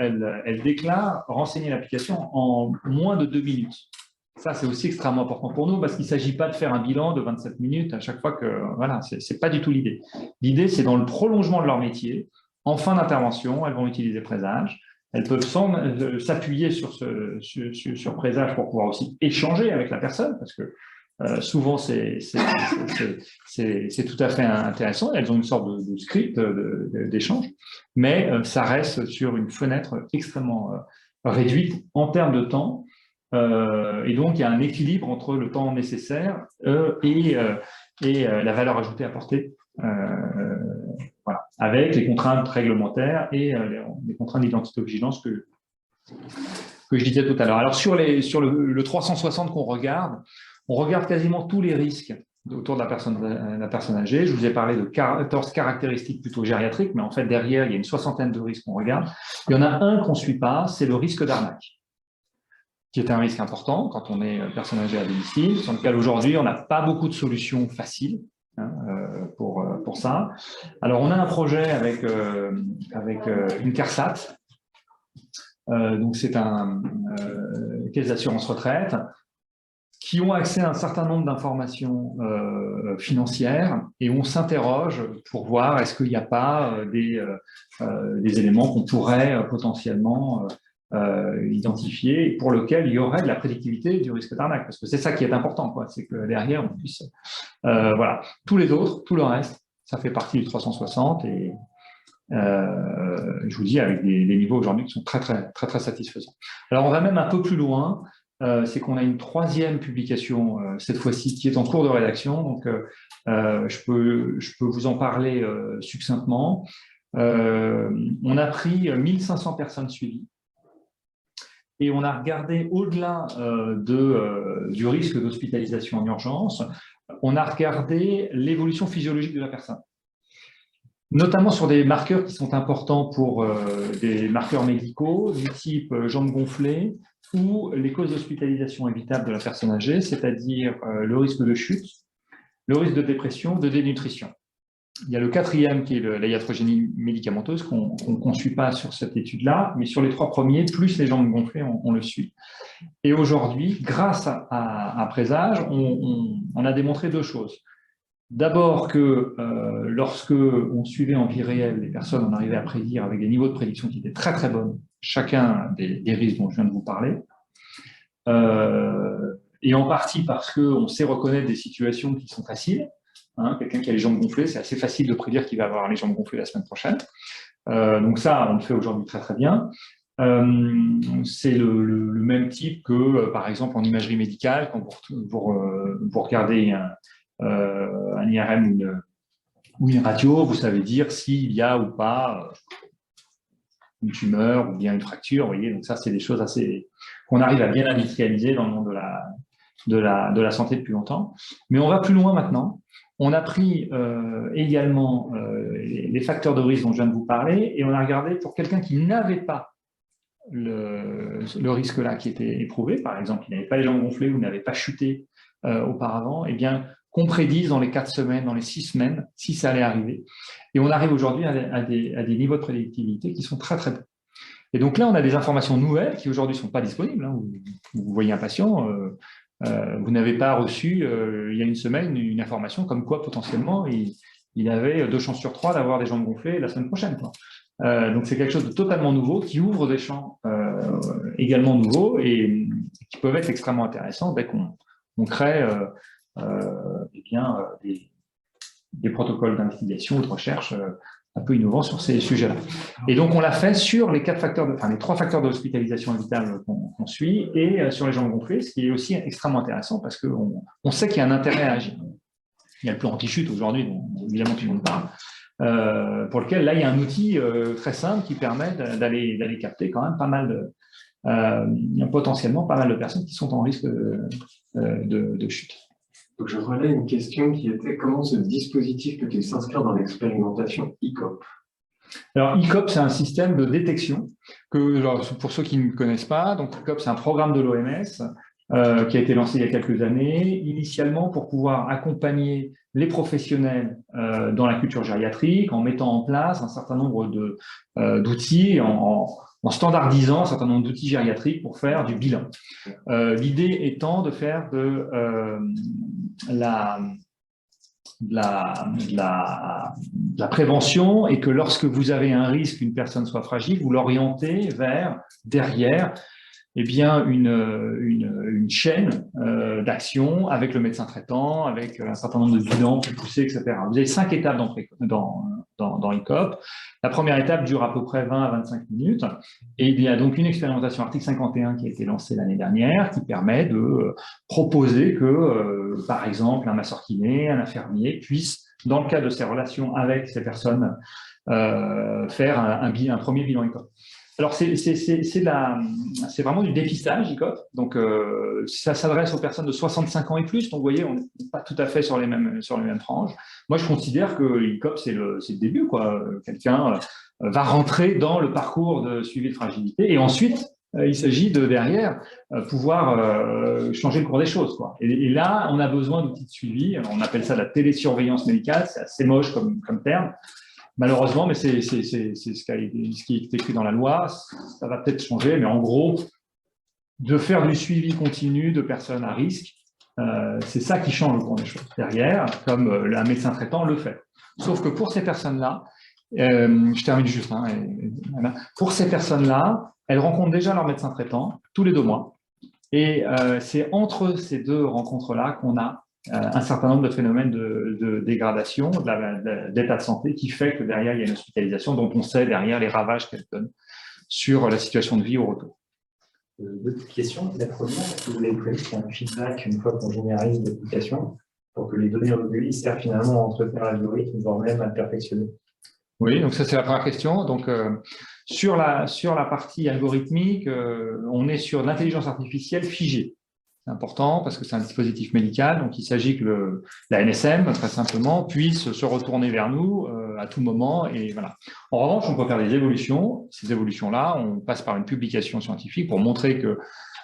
Speaker 2: déclare renseigner l'application en moins de 2 minutes. Ça, c'est aussi extrêmement important pour nous, parce qu'il ne s'agit pas de faire un bilan de 27 minutes à chaque fois que… Voilà, ce n'est pas du tout l'idée. L'idée, c'est dans le prolongement de leur métier. En fin d'intervention, elles vont utiliser Présage. Elles peuvent s'appuyer sur Présage pour pouvoir aussi échanger avec la personne, parce que souvent, c'est tout à fait intéressant. Elles ont une sorte de script d'échange, mais ça reste sur une fenêtre extrêmement réduite en termes de temps. Et donc, il y a un équilibre entre le temps nécessaire et la valeur ajoutée apportée. Voilà, avec les contraintes réglementaires et les contraintes d'identité-vigilance que je disais tout à l'heure. Alors, sur le 360 qu'on regarde, on regarde quasiment tous les risques autour de la personne âgée. Je vous ai parlé de 14 caractéristiques plutôt gériatriques, mais en fait, derrière, il y a une soixantaine de risques qu'on regarde. Il y en a un qu'on ne suit pas, c'est le risque d'arnaque, qui est un risque important quand on est personne âgée à domicile, sur lequel aujourd'hui, on n'a pas beaucoup de solutions faciles. Pour ça. Alors, on a un projet avec une CARSAT, donc c'est une caisse d'assurance retraite, qui ont accès à un certain nombre d'informations financières, et on s'interroge pour voir est-ce qu'il n'y a pas des éléments qu'on pourrait potentiellement identifié, pour lequel il y aurait de la prédictivité du risque d'arnaque, parce que c'est ça qui est important, c'est que derrière on puisse… voilà, tous les autres, tout le reste, ça fait partie du 360, et je vous dis avec des niveaux aujourd'hui qui sont très satisfaisants. Alors on va même un peu plus loin, c'est qu'on a une troisième publication, cette fois-ci, qui est en cours de rédaction, donc je peux vous en parler succinctement. On a pris 1500 personnes suivies, et on a regardé au-delà du risque d'hospitalisation en urgence, on a regardé l'évolution physiologique de la personne, notamment sur des marqueurs qui sont importants pour des marqueurs médicaux du type jambes gonflées ou les causes d'hospitalisation évitables de la personne âgée, c'est-à-dire le risque de chute, le risque de dépression, de dénutrition. Il y a le quatrième qui est la iatrogénie médicamenteuse qu'on ne suit pas sur cette étude-là, mais sur les trois premiers, plus les jambes gonflées, on le suit. Et aujourd'hui, grâce à Présage, on a démontré deux choses. D'abord que lorsque on suivait en vie réelle les personnes, on arrivait à prédire avec des niveaux de prédiction qui étaient très bons, chacun des risques dont je viens de vous parler. Et en partie parce qu'on sait reconnaître des situations qui sont faciles. Quelqu'un qui a les jambes gonflées, c'est assez facile de prédire qu'il va avoir les jambes gonflées la semaine prochaine. Donc ça, on le fait aujourd'hui très bien. C'est le même type que, par exemple, en imagerie médicale, quand vous regardez un IRM ou une radio, vous savez dire s'il y a ou pas une tumeur ou bien une fracture. Vous voyez, donc ça, c'est des choses qu'on arrive à bien industrialiser dans le monde de la santé depuis longtemps. Mais on va plus loin maintenant. On a pris également les facteurs de risque dont je viens de vous parler, et on a regardé pour quelqu'un qui n'avait pas le risque-là qui était éprouvé, par exemple, il n'avait pas les jambes gonflées ou n'avait pas chuté auparavant, eh bien, qu'on prédise dans les 4 semaines, dans les 6 semaines, si ça allait arriver. Et on arrive aujourd'hui à des niveaux de prédictivité qui sont très bons. Et donc là, on a des informations nouvelles qui aujourd'hui ne sont pas disponibles. Vous voyez un patient… vous n'avez pas reçu, il y a une semaine, une information comme quoi, potentiellement, il avait 2 chances sur 3 d'avoir des jambes gonflées la semaine prochaine. Donc, c'est quelque chose de totalement nouveau qui ouvre des champs également nouveaux et qui peuvent être extrêmement intéressants dès qu'on crée des protocoles d'investigation ou de recherche un peu innovants sur ces sujets-là. Et donc, on l'a fait sur les 3 facteurs d'hospitalisation évitable qu'on suit et sur les jambes gonflées, ce qui est aussi extrêmement intéressant parce qu'on sait qu'il y a un intérêt à agir. Il y a le plan anti-chute aujourd'hui, dont évidemment tout le monde parle, pour lequel là, il y a un outil très simple qui permet d'aller capter quand même pas mal potentiellement pas mal de personnes qui sont en risque de chute.
Speaker 6: Donc, je relais une question qui était comment ce dispositif peut-il s'inscrire dans l'expérimentation ICOP?
Speaker 2: Alors, ICOP, c'est un système de détection que, pour ceux qui ne connaissent pas, donc ICOP, c'est un programme de l'OMS qui a été lancé il y a quelques années, initialement pour pouvoir accompagner les professionnels dans la culture gériatrique en mettant en place un certain nombre d'outils, en standardisant un certain nombre d'outils gériatriques pour faire du bilan. L'idée étant de faire de la prévention et que lorsque vous avez un risque qu'une personne soit fragile, vous l'orientez vers, derrière, eh bien, une chaîne d'action avec le médecin traitant, avec un certain nombre de bilans plus poussés, etc. Vous avez 5 étapes dans ICOP. La première étape dure à peu près 20 à 25 minutes. Et il y a donc une expérimentation article 51 qui a été lancée l'année dernière qui permet de proposer que, par exemple, un masseur kiné, un infirmier puisse, dans le cadre de ses relations avec ces personnes, faire un premier bilan ICOP. Alors, c'est vraiment du dépistage, ICOP. Donc, ça s'adresse aux personnes de 65 ans et plus. Donc, vous voyez, on n'est pas tout à fait sur les mêmes franges. Moi, je considère que l'ICOP, c'est le début, quoi. Quelqu'un va rentrer dans le parcours de suivi de fragilité. Et ensuite, il s'agit de, derrière, pouvoir changer le cours des choses, quoi. Et là, on a besoin d'outils de suivi. On appelle ça la télésurveillance médicale. C'est assez moche comme terme. Malheureusement, mais c'est ce qui est écrit dans la loi, ça va peut-être changer, mais en gros, de faire du suivi continu de personnes à risque, c'est ça qui change le cours des choses derrière, comme un médecin traitant le fait. Sauf que pour ces personnes-là, je termine juste, voilà. Pour ces personnes-là, elles rencontrent déjà leur médecin traitant tous les 2 mois, et c'est entre ces 2 rencontres-là qu'on a un certain nombre de phénomènes de dégradation, d'état de santé, qui fait que derrière, il y a une hospitalisation dont on sait derrière les ravages qu'elle donne sur la situation de vie au retour.
Speaker 7: 2 petites questions. La première, est-ce que vous avez prévu qu'il y ait un feedback une fois qu'on généralise l'application pour que les données recueillies servent finalement à entretenir l'algorithme, voire même à le perfectionner?
Speaker 2: Oui, donc ça c'est la première question. Donc sur la partie algorithmique, on est sur l'intelligence artificielle figée. C'est important parce que c'est un dispositif médical, donc il s'agit que la NSM, très simplement, puisse se retourner vers nous à tout moment. Et voilà. En revanche, on peut faire des évolutions. Ces évolutions-là, on passe par une publication scientifique pour montrer que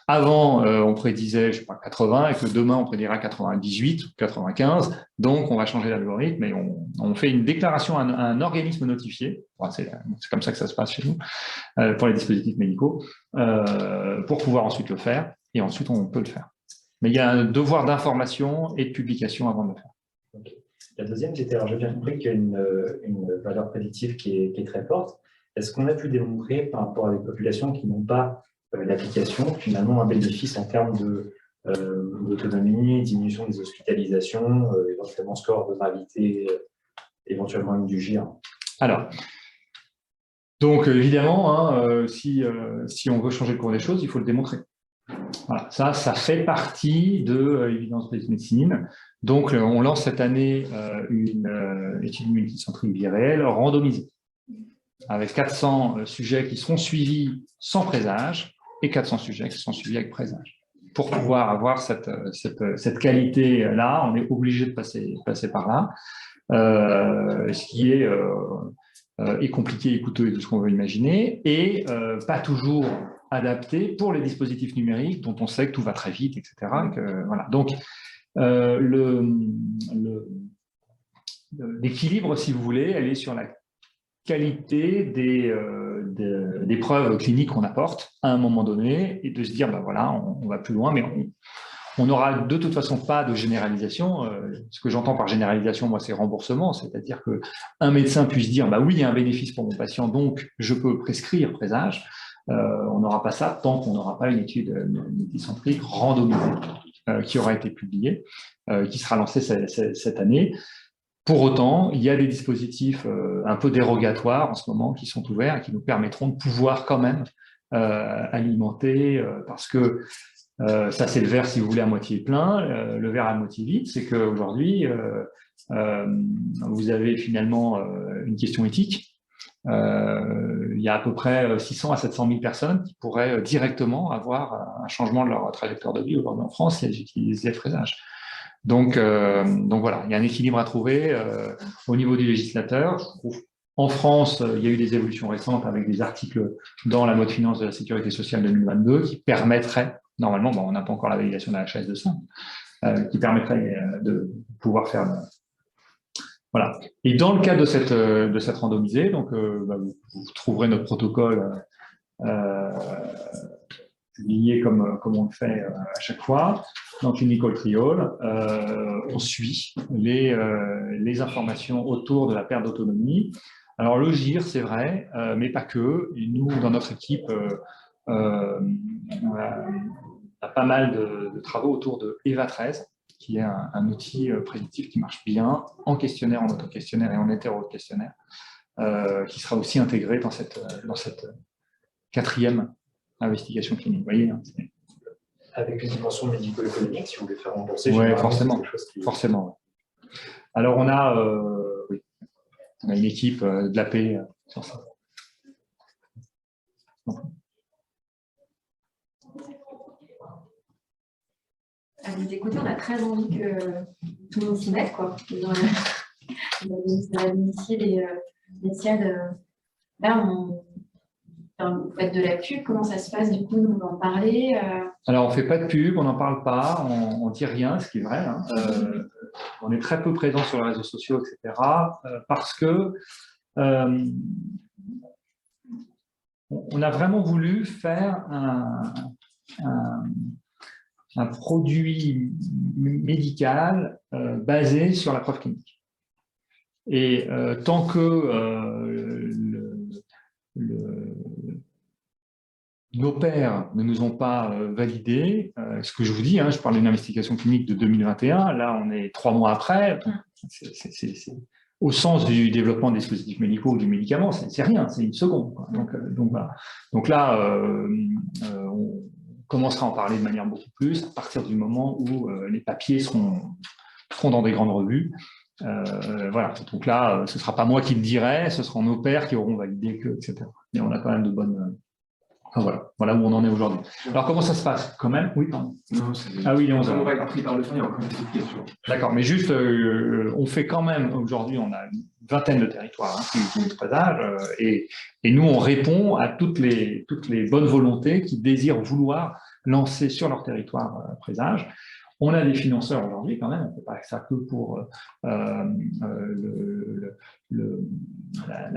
Speaker 2: avant, on prédisait, je sais pas, 80 et que demain, on prédira 98 ou 95. Donc, on va changer l'algorithme et on fait une déclaration à un organisme notifié. Enfin, c'est comme ça que ça se passe chez nous, pour les dispositifs médicaux, pour pouvoir ensuite le faire. Et ensuite, on peut le faire. Mais il y a un devoir d'information et de publication avant de le faire.
Speaker 7: Okay. La deuxième, c'était, alors j'ai bien compris qu'il y a une valeur prédictive qui est très forte. Est-ce qu'on a pu démontrer par rapport à des populations qui n'ont pas l'application, finalement, un bénéfice en termes d'autonomie, diminution des hospitalisations, éventuellement score de gravité, éventuellement une du GIR?
Speaker 2: Alors, donc évidemment, si on veut changer le cours des choses, il faut le démontrer. Voilà, ça fait partie de Evidence Based Medicine. Donc, on lance cette année une étude multicentrique biréelle randomisée, avec 400 sujets qui seront suivis sans présage et 400 sujets qui seront suivis avec présage. Pour pouvoir avoir cette qualité-là, on est obligé de passer par là, ce qui est compliqué et coûteux et tout ce qu'on veut imaginer, et pas toujours adapté pour les dispositifs numériques dont on sait que tout va très vite, etc. Voilà. Donc, l'équilibre, si vous voulez, elle est sur la qualité des preuves cliniques qu'on apporte à un moment donné et de se dire, ben voilà, on va plus loin, mais On n'aura de toute façon pas de généralisation. Ce que j'entends par généralisation, moi, c'est remboursement, c'est-à-dire qu'un médecin puisse dire bah oui, il y a un bénéfice pour mon patient, donc je peux prescrire présage. On n'aura pas ça tant qu'on n'aura pas une étude multicentrique randomisée qui aura été publiée, qui sera lancée cette année. Pour autant, il y a des dispositifs un peu dérogatoires en ce moment qui sont ouverts et qui nous permettront de pouvoir quand même alimenter, parce que ça, c'est le verre, si vous voulez, à moitié plein. Le verre à moitié vide, c'est qu'aujourd'hui, vous avez finalement une question éthique. Il y a à peu près 600 à 700 000 personnes qui pourraient directement avoir un changement de leur trajectoire de vie aujourd'hui en France si elles utilisent les frésages. Donc voilà, il y a un équilibre à trouver au niveau du législateur. Je trouve, en France, il y a eu des évolutions récentes avec des articles dans la loi de finances de la Sécurité sociale 2022 qui permettraient, normalement, on n'a pas encore la validation de la HAS de ça, qui permettrait de pouvoir faire... Voilà. Et dans le cadre de cette randomisée, donc, vous trouverez notre protocole publié comme on le fait à chaque fois. Dans Clinical Trial, on suit les informations autour de la perte d'autonomie. Alors le GIR, c'est vrai, mais pas que. Et nous, dans notre équipe, on a pas mal de travaux autour de EVA13, qui est un outil prédictif qui marche bien en questionnaire, en auto-questionnaire et en hétéro-questionnaire, qui sera aussi intégré dans cette 4e investigation clinique. Vous voyez, hein,
Speaker 7: avec une dimension médico-économique, si vous voulez faire rembourser.
Speaker 2: Oui, forcément. Forcément. Alors, on a une équipe de la paix sur ça.
Speaker 8: À vous écouter, on a très envie que tout le monde s'y mette, quoi. Dans la domicile et les SIAD. Là, vous faites de la pub, comment ça se passe du coup, on va en parler
Speaker 2: Alors, on ne fait pas de pub, on n'en parle pas, on ne dit rien, ce qui est vrai. Hein. On est très peu présent sur les réseaux sociaux, etc. Parce que on a vraiment voulu faire un produit médical basé sur la preuve clinique. Et tant que nos pairs ne nous ont pas validé, ce que je vous dis, hein, je parle d'une investigation clinique de 2021, là on est 3 mois après, c'est au sens du développement des dispositifs médicaux ou du médicament, c'est rien, c'est une seconde. Quoi. Donc, voilà. Donc là, on commencera à en parler de manière beaucoup plus à partir du moment où les papiers seront dans des grandes revues. Voilà. Donc là, ce ne sera pas moi qui le dirai, ce seront nos pairs qui auront validé que, etc. Mais on a quand même de bonnes... Voilà où on en est aujourd'hui. Alors, comment ça se passe? Quand même, oui, pardon.
Speaker 6: Non,
Speaker 2: ah oui,
Speaker 6: on va être pris par le temps, il y a encore une petite question.
Speaker 2: D'accord, mais juste, on fait quand même, aujourd'hui, on a une vingtaine de territoires qui utilisent le présage, et nous, on répond à toutes les bonnes volontés qui désirent vouloir lancer sur leur territoire présage. On a des financeurs aujourd'hui quand même, on ne fait pas ça que pour la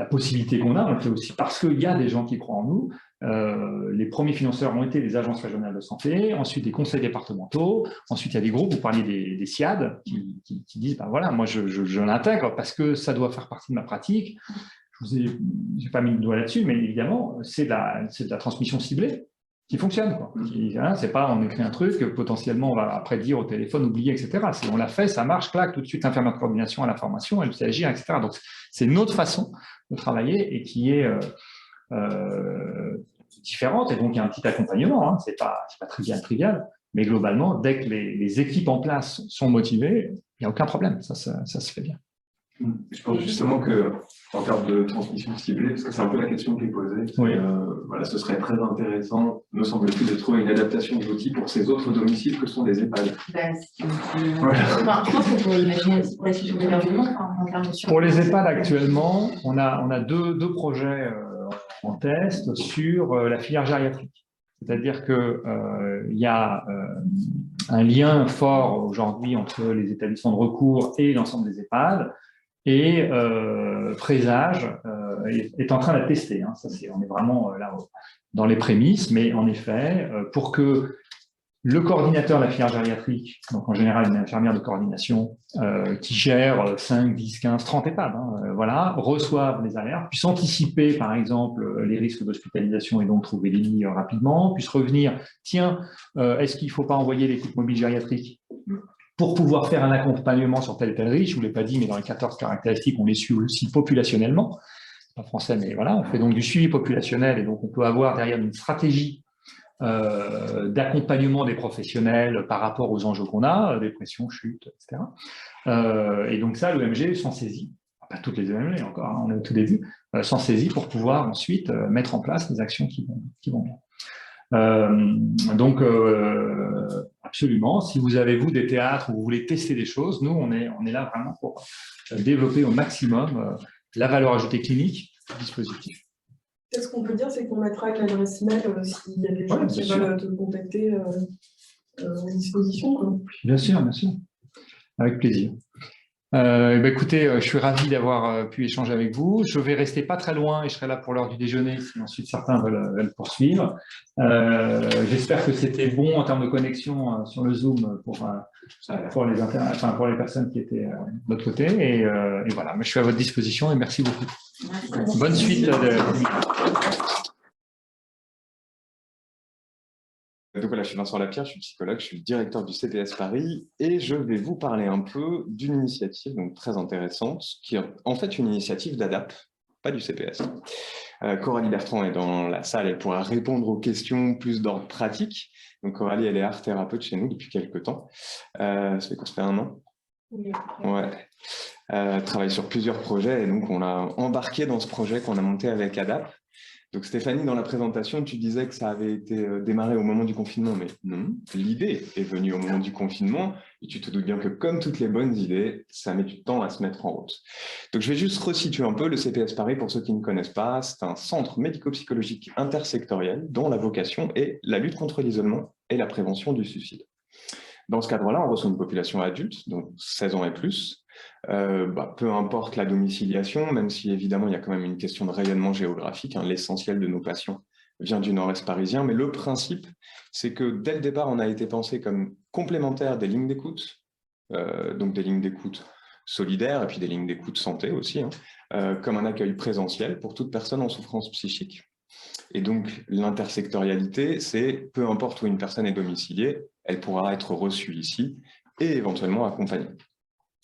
Speaker 2: possibilité qu'on a, on le fait aussi parce qu'il y a des gens qui croient en nous. Les premiers financeurs ont été les agences régionales de santé, ensuite des conseils départementaux, ensuite il y a des groupes, vous parliez des SIAD, qui disent, ben voilà, moi je l'intègre parce que ça doit faire partie de ma pratique. Je n'ai pas mis le doigt là-dessus, mais évidemment, c'est de la transmission ciblée qui fonctionne. C'est pas on écrit un truc, potentiellement on va après dire au téléphone, oublier, etc. On l'a fait, ça marche, clac, tout de suite l'infirmière de coordination à la formation, elle sait agir, etc. Donc c'est une autre façon de travailler et qui est différente, et donc il y a un petit accompagnement, hein. C'est pas trivial, mais globalement, dès que les équipes en place sont motivées, il n'y a aucun problème, ça se fait bien.
Speaker 6: Je pense justement qu'en termes de transmission ciblée, parce que c'est un peu la question qui est posée,
Speaker 2: oui.
Speaker 6: Voilà, ce serait très intéressant, me semble-t-il, de trouver une adaptation de l'outil pour ces autres domiciles que sont les EHPAD.
Speaker 8: Je pense qu'on pourrait imaginer pour la suite de l'hébergement, en termes de...
Speaker 2: Pour les EHPAD actuellement, on a deux projets en test sur la filière gériatrique. C'est-à-dire qu'il y a un lien fort aujourd'hui entre les établissements de recours et l'ensemble des EHPAD, et Présage est en train de tester. Hein. On est vraiment là dans les prémices, mais en effet, pour que le coordinateur de la filière gériatrique, donc en général une infirmière de coordination, qui gère 5, 10, 15, 30 EHPAD, voilà, reçoivent les alertes, puissent anticiper par exemple les risques d'hospitalisation et donc trouver des lits rapidement, puissent revenir, tiens, est-ce qu'il ne faut pas envoyer l'équipe mobile gériatrique pour pouvoir faire un accompagnement sur tel risque? Je ne vous l'ai pas dit, mais dans les 14 caractéristiques, on les suit aussi populationnellement. C'est pas français, mais voilà, on fait donc du suivi populationnel et donc on peut avoir derrière une stratégie d'accompagnement des professionnels par rapport aux enjeux qu'on a, dépression, chute, etc. Et donc ça, l'EMG s'en saisit, pas toutes les EMG encore, hein, on est au tout début, s'en saisit pour pouvoir ensuite mettre en place les actions qui vont bien. Donc, absolument, si vous avez, vous, des théâtres où vous voulez tester des choses, nous, on est là vraiment pour développer au maximum la valeur ajoutée clinique du dispositif.
Speaker 1: Ce qu'on peut dire, c'est qu'on mettra une adresse mail s'il y a des gens qui veulent te contacter en disposition, quoi.
Speaker 2: Bien sûr, avec plaisir. Écoutez, je suis ravi d'avoir pu échanger avec vous. Je vais rester pas très loin et je serai là pour l'heure du déjeuner si ensuite certains veulent poursuivre. J'espère que c'était bon en termes de connexion sur le Zoom pour les personnes qui étaient de l'autre côté. Et voilà, je suis à votre disposition et merci beaucoup.
Speaker 8: Merci.
Speaker 2: Bonne suite.
Speaker 9: Donc voilà, je suis Vincent Lapierre, je suis psychologue, je suis le directeur du CPS Paris et je vais vous parler un peu d'une initiative donc, très intéressante qui est en fait une initiative d'ADAP, pas du CPS. Coralie Bertrand est dans la salle, elle pourra répondre aux questions plus d'ordre pratique. Donc Coralie, elle est art thérapeute chez nous depuis quelques temps. Ça fait quoi, ça fait 1 an?
Speaker 8: Oui.
Speaker 9: Ouais. Travaille sur plusieurs projets et donc on l'a embarqué dans ce projet qu'on a monté avec ADAP. Donc Stéphanie, dans la présentation, tu disais que ça avait été démarré au moment du confinement, mais non, l'idée est venue au moment du confinement, et tu te doutes bien que comme toutes les bonnes idées, ça met du temps à se mettre en route. Donc je vais juste resituer un peu le CPS Paris pour ceux qui ne connaissent pas. C'est un centre médico-psychologique intersectoriel dont la vocation est la lutte contre l'isolement et la prévention du suicide. Dans ce cadre-là, on reçoit une population adulte, donc 16 ans et plus, peu importe la domiciliation, même si évidemment il y a quand même une question de rayonnement géographique, hein, l'essentiel de nos patients vient du nord-est parisien, mais le principe, c'est que dès le départ, on a été pensé comme complémentaire des lignes d'écoute, donc des lignes d'écoute solidaires et puis des lignes d'écoute santé aussi, hein, comme un accueil présentiel pour toute personne en souffrance psychique. Et donc l'intersectorialité, c'est peu importe où une personne est domiciliée, elle pourra être reçue ici et éventuellement accompagnée.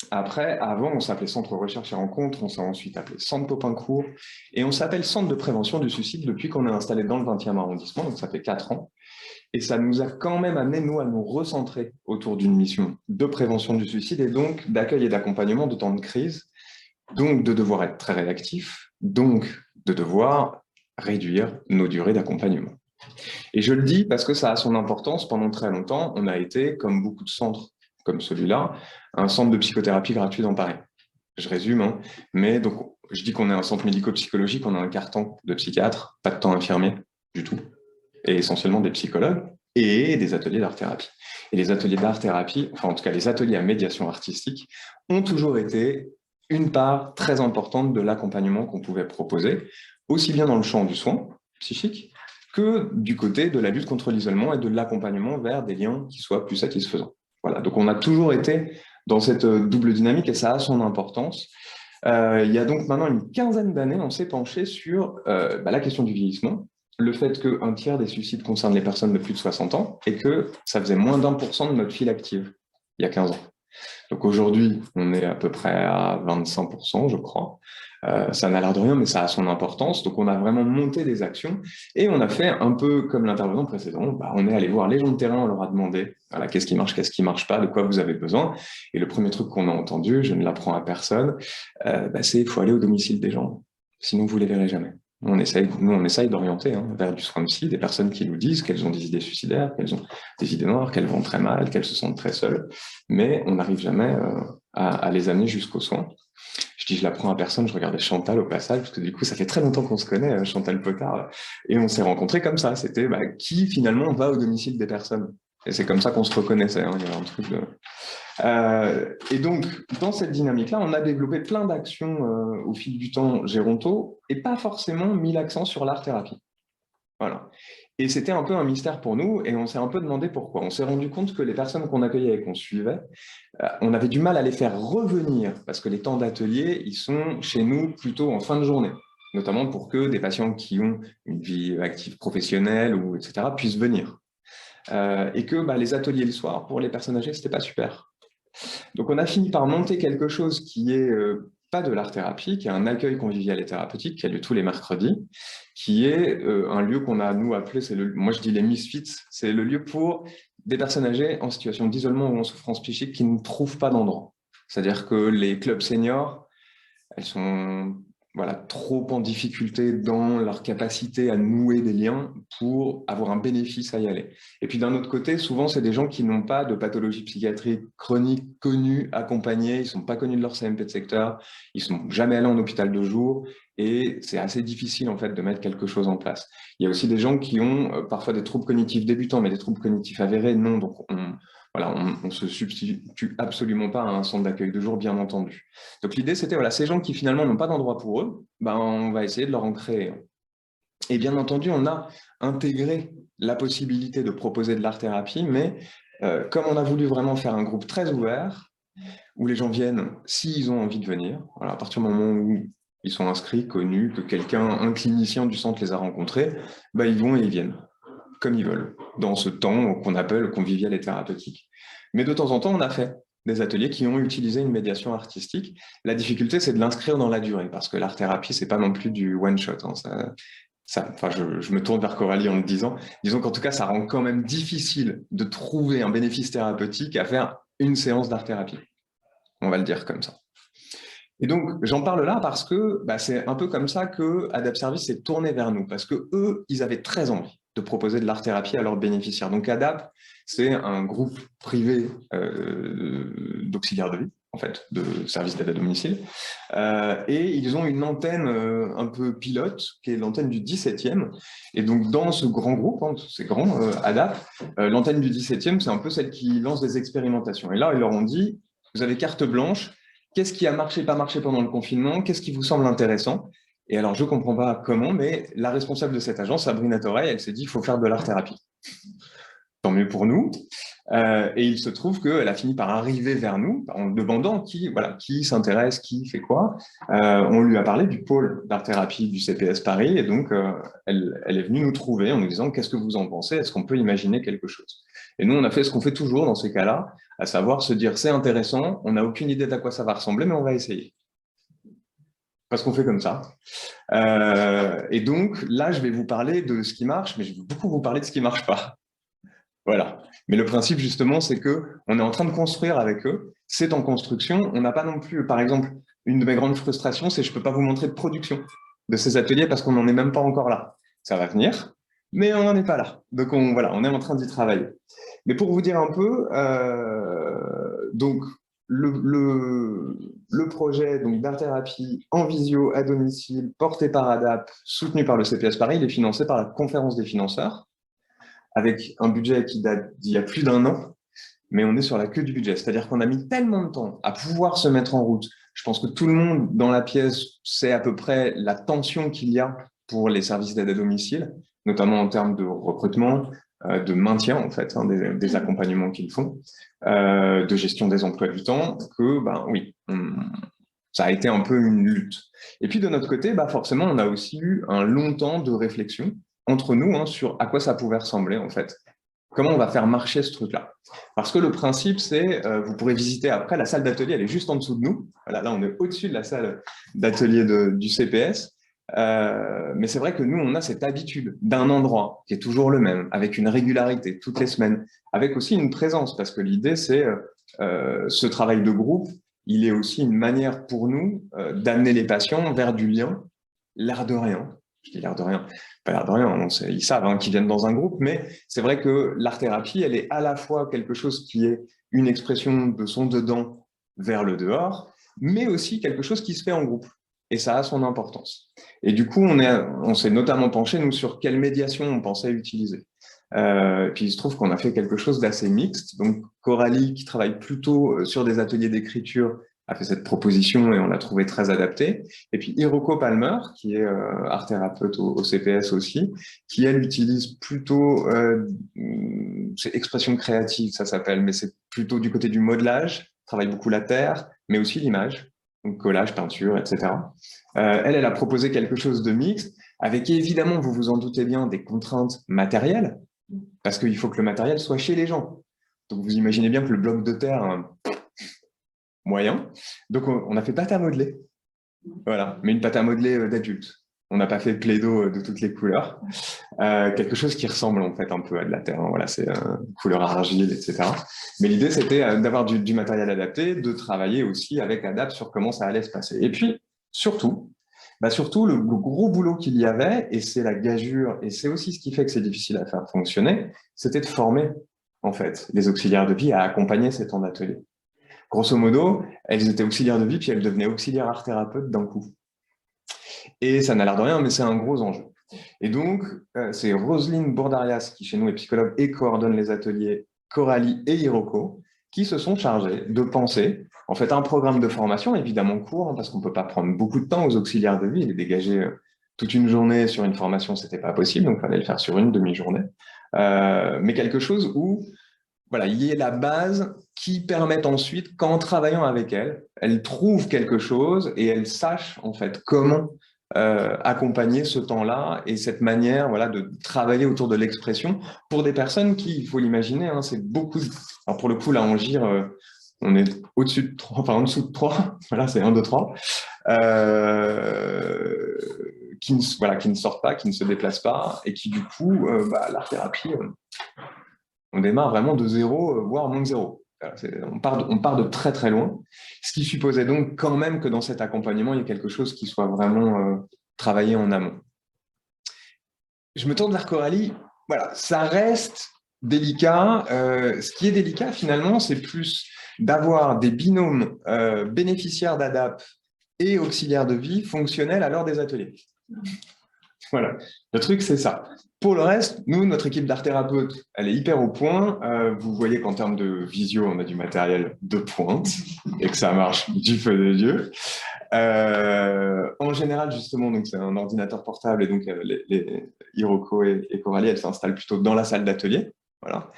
Speaker 9: Après, avant, on s'appelait Centre Recherche et Rencontre, on s'est ensuite appelé Centre Popincourt, et on s'appelle Centre de Prévention du Suicide depuis qu'on est installé dans le 20e arrondissement, donc ça fait 4 ans. Et ça nous a quand même amené, nous, à nous recentrer autour d'une mission de prévention du suicide et donc d'accueil et d'accompagnement de temps de crise, donc de devoir être très réactif, donc de devoir réduire nos durées d'accompagnement. Et je le dis parce que ça a son importance. Pendant très longtemps, on a été, comme beaucoup de centres comme celui-là, un centre de psychothérapie gratuit dans Paris. Je résume, hein. Mais donc, je dis qu'on est un centre médico-psychologique, on a un carton de psychiatres, pas de temps infirmier du tout, et essentiellement des psychologues et des ateliers d'art-thérapie. Et les ateliers d'art-thérapie, enfin en tout cas les ateliers à médiation artistique, ont toujours été une part très importante de l'accompagnement qu'on pouvait proposer, aussi bien dans le champ du soin psychique que du côté de la lutte contre l'isolement et de l'accompagnement vers des liens qui soient plus satisfaisants. Voilà, donc on a toujours été dans cette double dynamique et ça a son importance. Il y a donc maintenant une quinzaine d'années, on s'est penché sur la question du vieillissement, le fait qu'un tiers des suicides concernent les personnes de plus de 60 ans et que ça faisait moins d'1% de notre file active il y a 15 ans. Donc aujourd'hui, on est à peu près à 25%, je crois. Ça n'a l'air de rien, mais ça a son importance. Donc on a vraiment monté des actions et on a fait un peu comme l'intervenant précédent. On est allé voir les gens de terrain, on leur a demandé voilà, qu'est-ce qui marche pas, de quoi vous avez besoin. Et le premier truc qu'on a entendu, je ne l'apprends à personne, c'est il faut aller au domicile des gens, sinon vous les verrez jamais. Nous, on essaye d'orienter vers du soin psy des personnes qui nous disent qu'elles ont des idées suicidaires, qu'elles ont des idées noires, qu'elles vont très mal, qu'elles se sentent très seules, mais on n'arrive jamais à les amener jusqu'au soin. Je dis, je l'apprends à personne, je regardais Chantal au passage, parce que du coup, ça fait très longtemps qu'on se connaît, Chantal Potard, et on s'est rencontrés comme ça. C'était qui finalement va au domicile des personnes. Et c'est comme ça qu'on se reconnaissait. Il y avait un truc de... et donc, dans cette dynamique-là, on a développé plein d'actions au fil du temps géronto et pas forcément mis l'accent sur l'art-thérapie. Voilà. Et c'était un peu un mystère pour nous, et on s'est un peu demandé pourquoi. On s'est rendu compte que les personnes qu'on accueillait et qu'on suivait, on avait du mal à les faire revenir, parce que les temps d'atelier, ils sont chez nous plutôt en fin de journée, notamment pour que des patients qui ont une vie active professionnelle, ou etc., puissent venir. Et que les ateliers le soir, pour les personnes âgées, c'était pas super. Donc on a fini par monter quelque chose qui est pas de l'art-thérapie, qui est un accueil convivial et thérapeutique qui a lieu tous les mercredis, qui est un lieu qu'on a, nous, appelé, moi je dis les Misfits, c'est le lieu pour des personnes âgées en situation d'isolement ou en souffrance psychique qui ne trouvent pas d'endroit. C'est-à-dire que les clubs seniors, elles sont trop en difficulté dans leur capacité à nouer des liens pour avoir un bénéfice à y aller. Et puis d'un autre côté, souvent, c'est des gens qui n'ont pas de pathologie psychiatrique chronique connue, accompagnée, ils ne sont pas connus de leur CMP de secteur, ils ne sont jamais allés en hôpital de jour, et c'est assez difficile en fait de mettre quelque chose en place. Il y a aussi des gens qui ont parfois des troubles cognitifs débutants, mais des troubles cognitifs avérés, non, donc on se substitue absolument pas à un centre d'accueil de jour, bien entendu. Donc l'idée, c'était, ces gens qui finalement n'ont pas d'endroit pour eux, on va essayer de leur en créer. Et bien entendu, on a intégré la possibilité de proposer de l'art-thérapie, mais comme on a voulu vraiment faire un groupe très ouvert, où les gens viennent s'ils ont envie de venir, à partir du moment où ils sont inscrits, connus, que un clinicien du centre les a rencontrés, ils vont et ils viennent, comme ils veulent, dans ce temps qu'on appelle convivial et thérapeutique. Mais de temps en temps, on a fait des ateliers qui ont utilisé une médiation artistique. La difficulté, c'est de l'inscrire dans la durée, parce que l'art-thérapie, c'est pas non plus du one-shot. Je me tourne vers Coralie en le disant. Disons qu'en tout cas, ça rend quand même difficile de trouver un bénéfice thérapeutique à faire une séance d'art-thérapie. On va le dire comme ça. Et donc, j'en parle là parce que c'est un peu comme ça que Adapt Service s'est tourné vers nous, parce que eux, ils avaient très envie de proposer de l'art-thérapie à leurs bénéficiaires. Donc, Adapt, c'est un groupe privé d'auxiliaires de vie, en fait, de services d'aide à domicile. Et ils ont une antenne un peu pilote, qui est l'antenne du 17e. Et donc, dans ce grand groupe, c'est grand, Adapt, l'antenne du 17e, c'est un peu celle qui lance des expérimentations. Et là, ils leur ont dit, vous avez carte blanche, qu'est-ce qui a marché, pas marché pendant le confinement? Qu'est-ce qui vous semble intéressant? Et alors, je ne comprends pas comment, mais la responsable de cette agence, Sabrina Torey, elle s'est dit, il faut faire de l'art-thérapie. Tant mieux pour nous. Et il se trouve qu'elle a fini par arriver vers nous en demandant qui s'intéresse, qui fait quoi. On lui a parlé du pôle d'art-thérapie du CPS Paris, et donc elle est venue nous trouver en nous disant, qu'est-ce que vous en pensez? Est-ce qu'on peut imaginer quelque chose? Et nous, on a fait ce qu'on fait toujours dans ces cas-là, à savoir se dire, c'est intéressant, on n'a aucune idée d'à quoi ça va ressembler, mais on va essayer. Parce qu'on fait comme ça. Et donc, là, je vais vous parler de ce qui marche, mais je vais beaucoup vous parler de ce qui ne marche pas. Voilà. Mais le principe, justement, c'est qu'on est en train de construire avec eux, c'est en construction. On n'a pas non plus, par exemple, une de mes grandes frustrations, c'est que je ne peux pas vous montrer de production de ces ateliers parce qu'on n'en est même pas encore là. Ça va venir, mais on n'en est pas là. Donc, on est en train d'y travailler. Mais pour vous dire un peu, donc, le projet d'art-thérapie en visio à domicile, porté par Adapt, soutenu par le CPS Paris, il est financé par la conférence des financeurs, avec un budget qui date d'il y a plus d'1 an, mais on est sur la queue du budget. C'est-à-dire qu'on a mis tellement de temps à pouvoir se mettre en route. Je pense que tout le monde dans la pièce sait à peu près la tension qu'il y a pour les services d'aide à domicile, notamment en termes de recrutement, de maintien en fait, des accompagnements qu'ils font, de gestion des emplois du temps, que oui, ça a été un peu une lutte. Et puis de notre côté, forcément, on a aussi eu un long temps de réflexion entre nous sur à quoi ça pouvait ressembler en fait. Comment on va faire marcher ce truc-là? Parce que le principe, c'est, vous pourrez visiter après, la salle d'atelier, elle est juste en dessous de nous. Voilà, là, on est au-dessus de la salle d'atelier du CPS. Mais c'est vrai que nous, on a cette habitude d'un endroit qui est toujours le même, avec une régularité toutes les semaines, avec aussi une présence, parce que l'idée, c'est ce travail de groupe, il est aussi une manière pour nous d'amener les patients vers du lien, l'air de rien. Je dis l'air de rien, pas l'air de rien, ils savent qu'ils viennent dans un groupe, mais c'est vrai que l'art-thérapie, elle est à la fois quelque chose qui est une expression de son dedans vers le dehors, mais aussi quelque chose qui se fait en groupe. Et ça a son importance. Et du coup, on s'est notamment penché, nous, sur quelle médiation on pensait utiliser. Puis il se trouve qu'on a fait quelque chose d'assez mixte. Donc Coralie, qui travaille plutôt sur des ateliers d'écriture, a fait cette proposition et on l'a trouvé très adaptée. Et puis Hiroko Palmer, qui est art thérapeute au CPS aussi, qui elle utilise plutôt, c'est expression créative ça s'appelle, mais c'est plutôt du côté du modelage, travaille beaucoup la terre, mais aussi l'image, donc collage, peinture, etc. Elle a proposé quelque chose de mixte, avec évidemment, vous vous en doutez bien, des contraintes matérielles, parce qu'il faut que le matériel soit chez les gens. Donc vous imaginez bien que le bloc de terre, moyen. Donc, on a fait pâte à modeler. Voilà, mais une pâte à modeler d'adulte. On n'a pas fait de Play-Doh de toutes les couleurs. Quelque chose qui ressemble en fait un peu à de la terre. Hein. Voilà, c'est couleur argile, etc. Mais l'idée, c'était d'avoir du matériel adapté, de travailler aussi avec Adapt sur comment ça allait se passer. Et puis, surtout, le gros boulot qu'il y avait, et c'est la gageure, et c'est aussi ce qui fait que c'est difficile à faire fonctionner, c'était de former en fait les auxiliaires de vie à accompagner ces temps d'atelier. Grosso modo, elles étaient auxiliaires de vie, puis elles devenaient auxiliaires art thérapeutes d'un coup. Et ça n'a l'air de rien, mais c'est un gros enjeu. Et donc, c'est Roselyne Bourdarias, qui chez nous est psychologue et coordonne les ateliers Coralie et Hiroko, qui se sont chargés de penser, en fait, un programme de formation, évidemment court, hein, parce qu'on ne peut pas prendre beaucoup de temps aux auxiliaires de vie, et dégager toute une journée sur une formation, ce n'était pas possible, donc il fallait le faire sur une demi-journée. Mais quelque chose où voilà, il y ait la base qui permette ensuite, qu'en travaillant avec elle trouve quelque chose et elle sache en fait comment accompagner ce temps-là et cette manière voilà, de travailler autour de l'expression pour des personnes qui, il faut l'imaginer, hein, c'est beaucoup. Alors pour le coup, là en GIR, on est au-dessus de 3, enfin en dessous de 3, voilà, c'est 1, 2, 3, qui ne sortent pas, qui ne se déplacent pas et qui du coup, l'art-thérapie, on démarre vraiment de 0, voire moins de 0. On part de très très loin, ce qui supposait donc quand même que dans cet accompagnement, il y ait quelque chose qui soit vraiment travaillé en amont. Je me tourne vers Coralie, voilà, ça reste délicat. Ce qui est délicat finalement, c'est plus d'avoir des binômes bénéficiaires d'ADAP et auxiliaires de vie fonctionnels à l'heure des ateliers. Voilà, le truc c'est ça. Pour le reste, nous, notre équipe d'art thérapeute, elle est hyper au point. Vous voyez qu'en termes de visio, on a du matériel de pointe et que ça marche du feu de Dieu. En général, justement, c'est un ordinateur portable et donc les Hiroko et Coralie, elles s'installent plutôt dans la salle d'atelier. Voilà.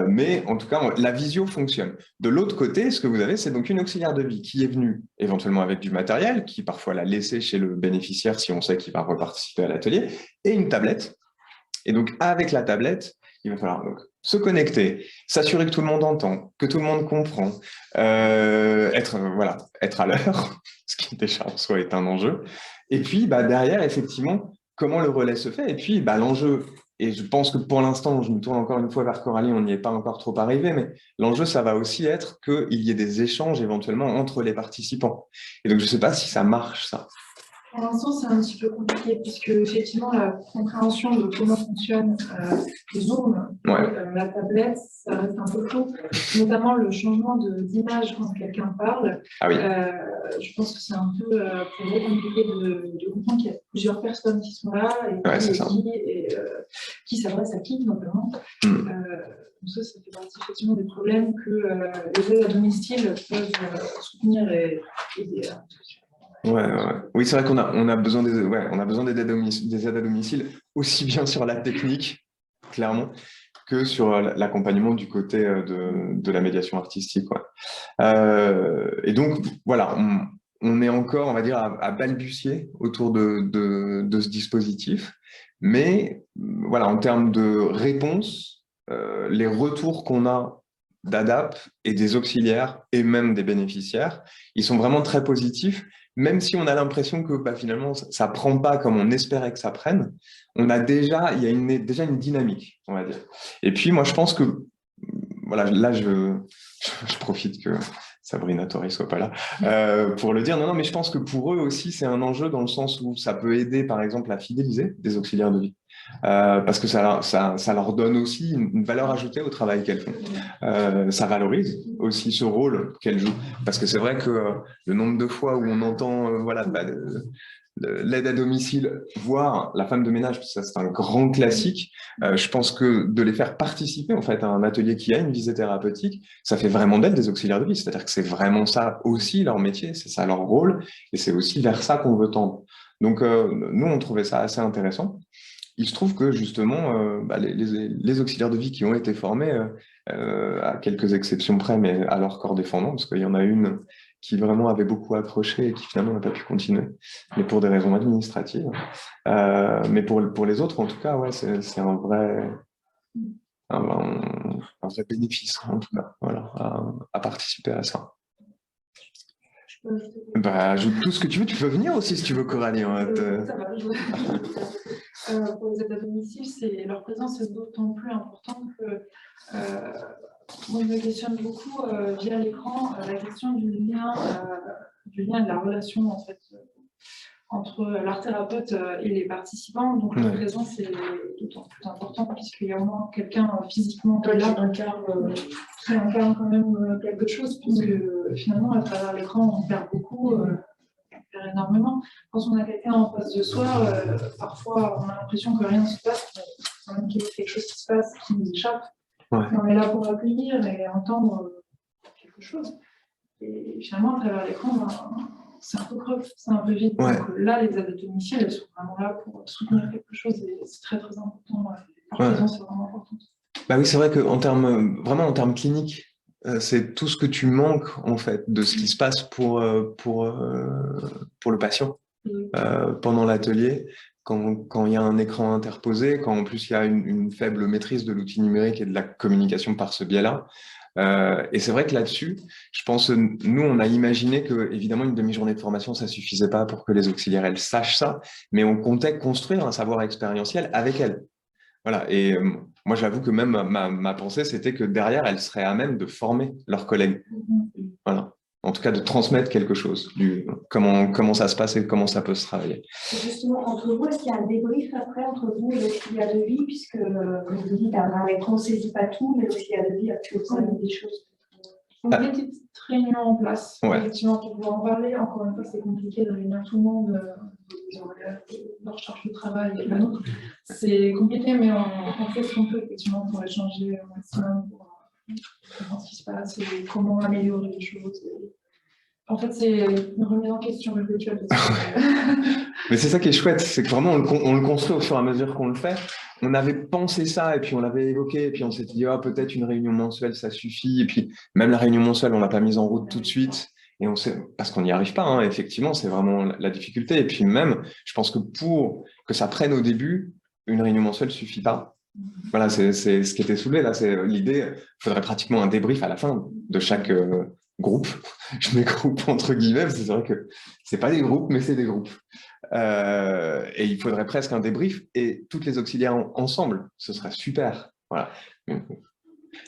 Speaker 9: Mais en tout cas, la visio fonctionne. De l'autre côté, ce que vous avez, c'est donc une auxiliaire de vie qui est venue éventuellement avec du matériel, qui parfois l'a laissé chez le bénéficiaire si on sait qu'il va reparticiper à l'atelier, et une tablette. Et donc, avec la tablette, il va falloir donc se connecter, s'assurer que tout le monde entend, que tout le monde comprend, être à l'heure, ce qui déjà en soi est un enjeu. Et puis, derrière, effectivement, comment le relais se fait. Et puis, l'enjeu, et je pense que pour l'instant, je me tourne encore une fois vers Coralie, on n'y est pas encore trop arrivé, mais l'enjeu, ça va aussi être qu'il y ait des échanges éventuellement entre les participants. Et donc, je ne sais pas si ça marche, ça.
Speaker 3: Pour l'instant, c'est un petit peu compliqué, puisque effectivement, la compréhension de comment fonctionne Zoom, la tablette, ça reste un peu flou. Notamment le changement d'image quand quelqu'un parle.
Speaker 9: Ah oui.
Speaker 3: Je pense que c'est un peu compliqué de comprendre qu'il y a plusieurs personnes qui sont là et qui s'adressent à qui, notamment. Donc ça fait partie effectivement des problèmes que les aides à domicile peuvent soutenir et aider à.
Speaker 9: Oui, c'est vrai qu'on a besoin des aides à domicile, aussi bien sur la technique, clairement, que sur l'accompagnement du côté de la médiation artistique. Et donc, voilà, on est encore, on va dire, à balbutier autour de ce dispositif. Mais voilà, en termes de réponse, les retours qu'on a d'ADAP et des auxiliaires et même des bénéficiaires, ils sont vraiment très positifs. Même si on a l'impression que finalement, ça ne prend pas comme on espérait que ça prenne, il y a déjà une dynamique, on va dire. Et puis, moi, je pense que, voilà, là, je profite que Sabrina Torres ne soit pas là, pour le dire. Non, mais je pense que pour eux aussi, c'est un enjeu dans le sens où ça peut aider, par exemple, à fidéliser des auxiliaires de vie. Parce que ça leur donne aussi une valeur ajoutée au travail qu'elles font. Ça valorise aussi ce rôle qu'elles jouent. Parce que c'est vrai que le nombre de fois où on entend l'aide à domicile, voire la femme de ménage, parce que ça c'est un grand classique. Je pense que de les faire participer en fait à un atelier qui a une visée thérapeutique, ça fait vraiment d'elles des auxiliaires de vie. C'est-à-dire que c'est vraiment ça aussi leur métier, c'est ça leur rôle, et c'est aussi vers ça qu'on veut tendre. Donc nous on trouvait ça assez intéressant. Il se trouve que justement les auxiliaires de vie qui ont été formés, à quelques exceptions près, mais à leur corps défendant, parce qu'il y en a une qui vraiment avait beaucoup accroché et qui finalement n'a pas pu continuer, mais pour des raisons administratives. Mais pour les autres, en tout cas, ouais, c'est un vrai bénéfice, en tout cas, voilà, à participer à ça. Bah, ajoute tout ce que tu veux. Tu peux venir aussi si tu veux, Coralie.
Speaker 3: Ça va, pour les aides à domicile, leur présence est d'autant plus importante que moi, je me questionne beaucoup via l'écran la question du lien de la relation en fait, entre l'art thérapeute et les participants. Donc la présence est d'autant plus importante puisqu'il y a au moins quelqu'un physiquement qui est là, qui incarne quand même quelque chose, puisque finalement à travers l'écran on perd beaucoup. Énormément. Quand on a quelqu'un en face de soi, parfois on a l'impression que rien ne se passe, mais qu'il y a quelque chose qui se passe, qui nous échappe. Ouais. On est là pour accueillir et entendre quelque chose. Et finalement, à travers l'écran, c'est un peu creux, c'est un peu vide. Ouais. Donc là, les aides à domicile, elles sont vraiment là pour soutenir quelque chose et c'est très très important. Leur présence est vraiment importante.
Speaker 9: Bah oui, c'est vrai qu'en termes, vraiment en termes cliniques, c'est tout ce que tu manques en fait de ce qui se passe pour le patient pendant l'atelier, quand il y a un écran interposé, quand en plus il y a une faible maîtrise de l'outil numérique et de la communication par ce biais-là. Et c'est vrai que là-dessus, je pense, nous, on a imaginé que, évidemment, une demi-journée de formation, ça suffisait pas pour que les auxiliaires, elles sachent ça, mais on comptait construire un savoir expérientiel avec elles. Voilà, et moi j'avoue que même ma pensée, c'était que derrière, elles seraient à même de former leurs collègues. Voilà, en tout cas de transmettre quelque chose, comment ça se passe et comment ça peut se travailler.
Speaker 5: Et justement, entre vous, est-ce qu'il y a un débrief après entre vous et l'auxiliaire de vie, puisque vous dites à l'écran, on ne saisit pas tout, mais l'auxiliaire de vie a pu observer des choses.
Speaker 3: On met des petites réunions en place, effectivement, pour pouvoir en parler. Encore une fois, c'est compliqué de réunir tout le monde, leur charge de travail et la nôtre. C'est compliqué, mais on fait ce qu'on peut, effectivement, pour échanger au maximum, pour voir ce qui se passe et comment améliorer les choses. En fait, c'est une remise en question perpétuelle.
Speaker 9: Mais c'est ça qui est chouette, c'est que vraiment, on le construit au fur et à mesure qu'on le fait. On avait pensé ça, et puis on l'avait évoqué, et puis on s'est dit, oh, peut-être une réunion mensuelle, ça suffit. Et puis, même la réunion mensuelle, on ne l'a pas mise en route tout de suite. Et parce qu'on n'y arrive pas, hein, effectivement, c'est vraiment la difficulté. Et puis même, je pense que pour que ça prenne au début, une réunion mensuelle ne suffit pas. Voilà, c'est ce qui était soulevé là, c'est l'idée, il faudrait pratiquement un débrief à la fin de chaque groupe. Je mets groupe entre guillemets, parce que c'est vrai que c'est pas des groupes, mais c'est des groupes. Et il faudrait presque un débrief et toutes les auxiliaires ensemble, ce serait super. Voilà.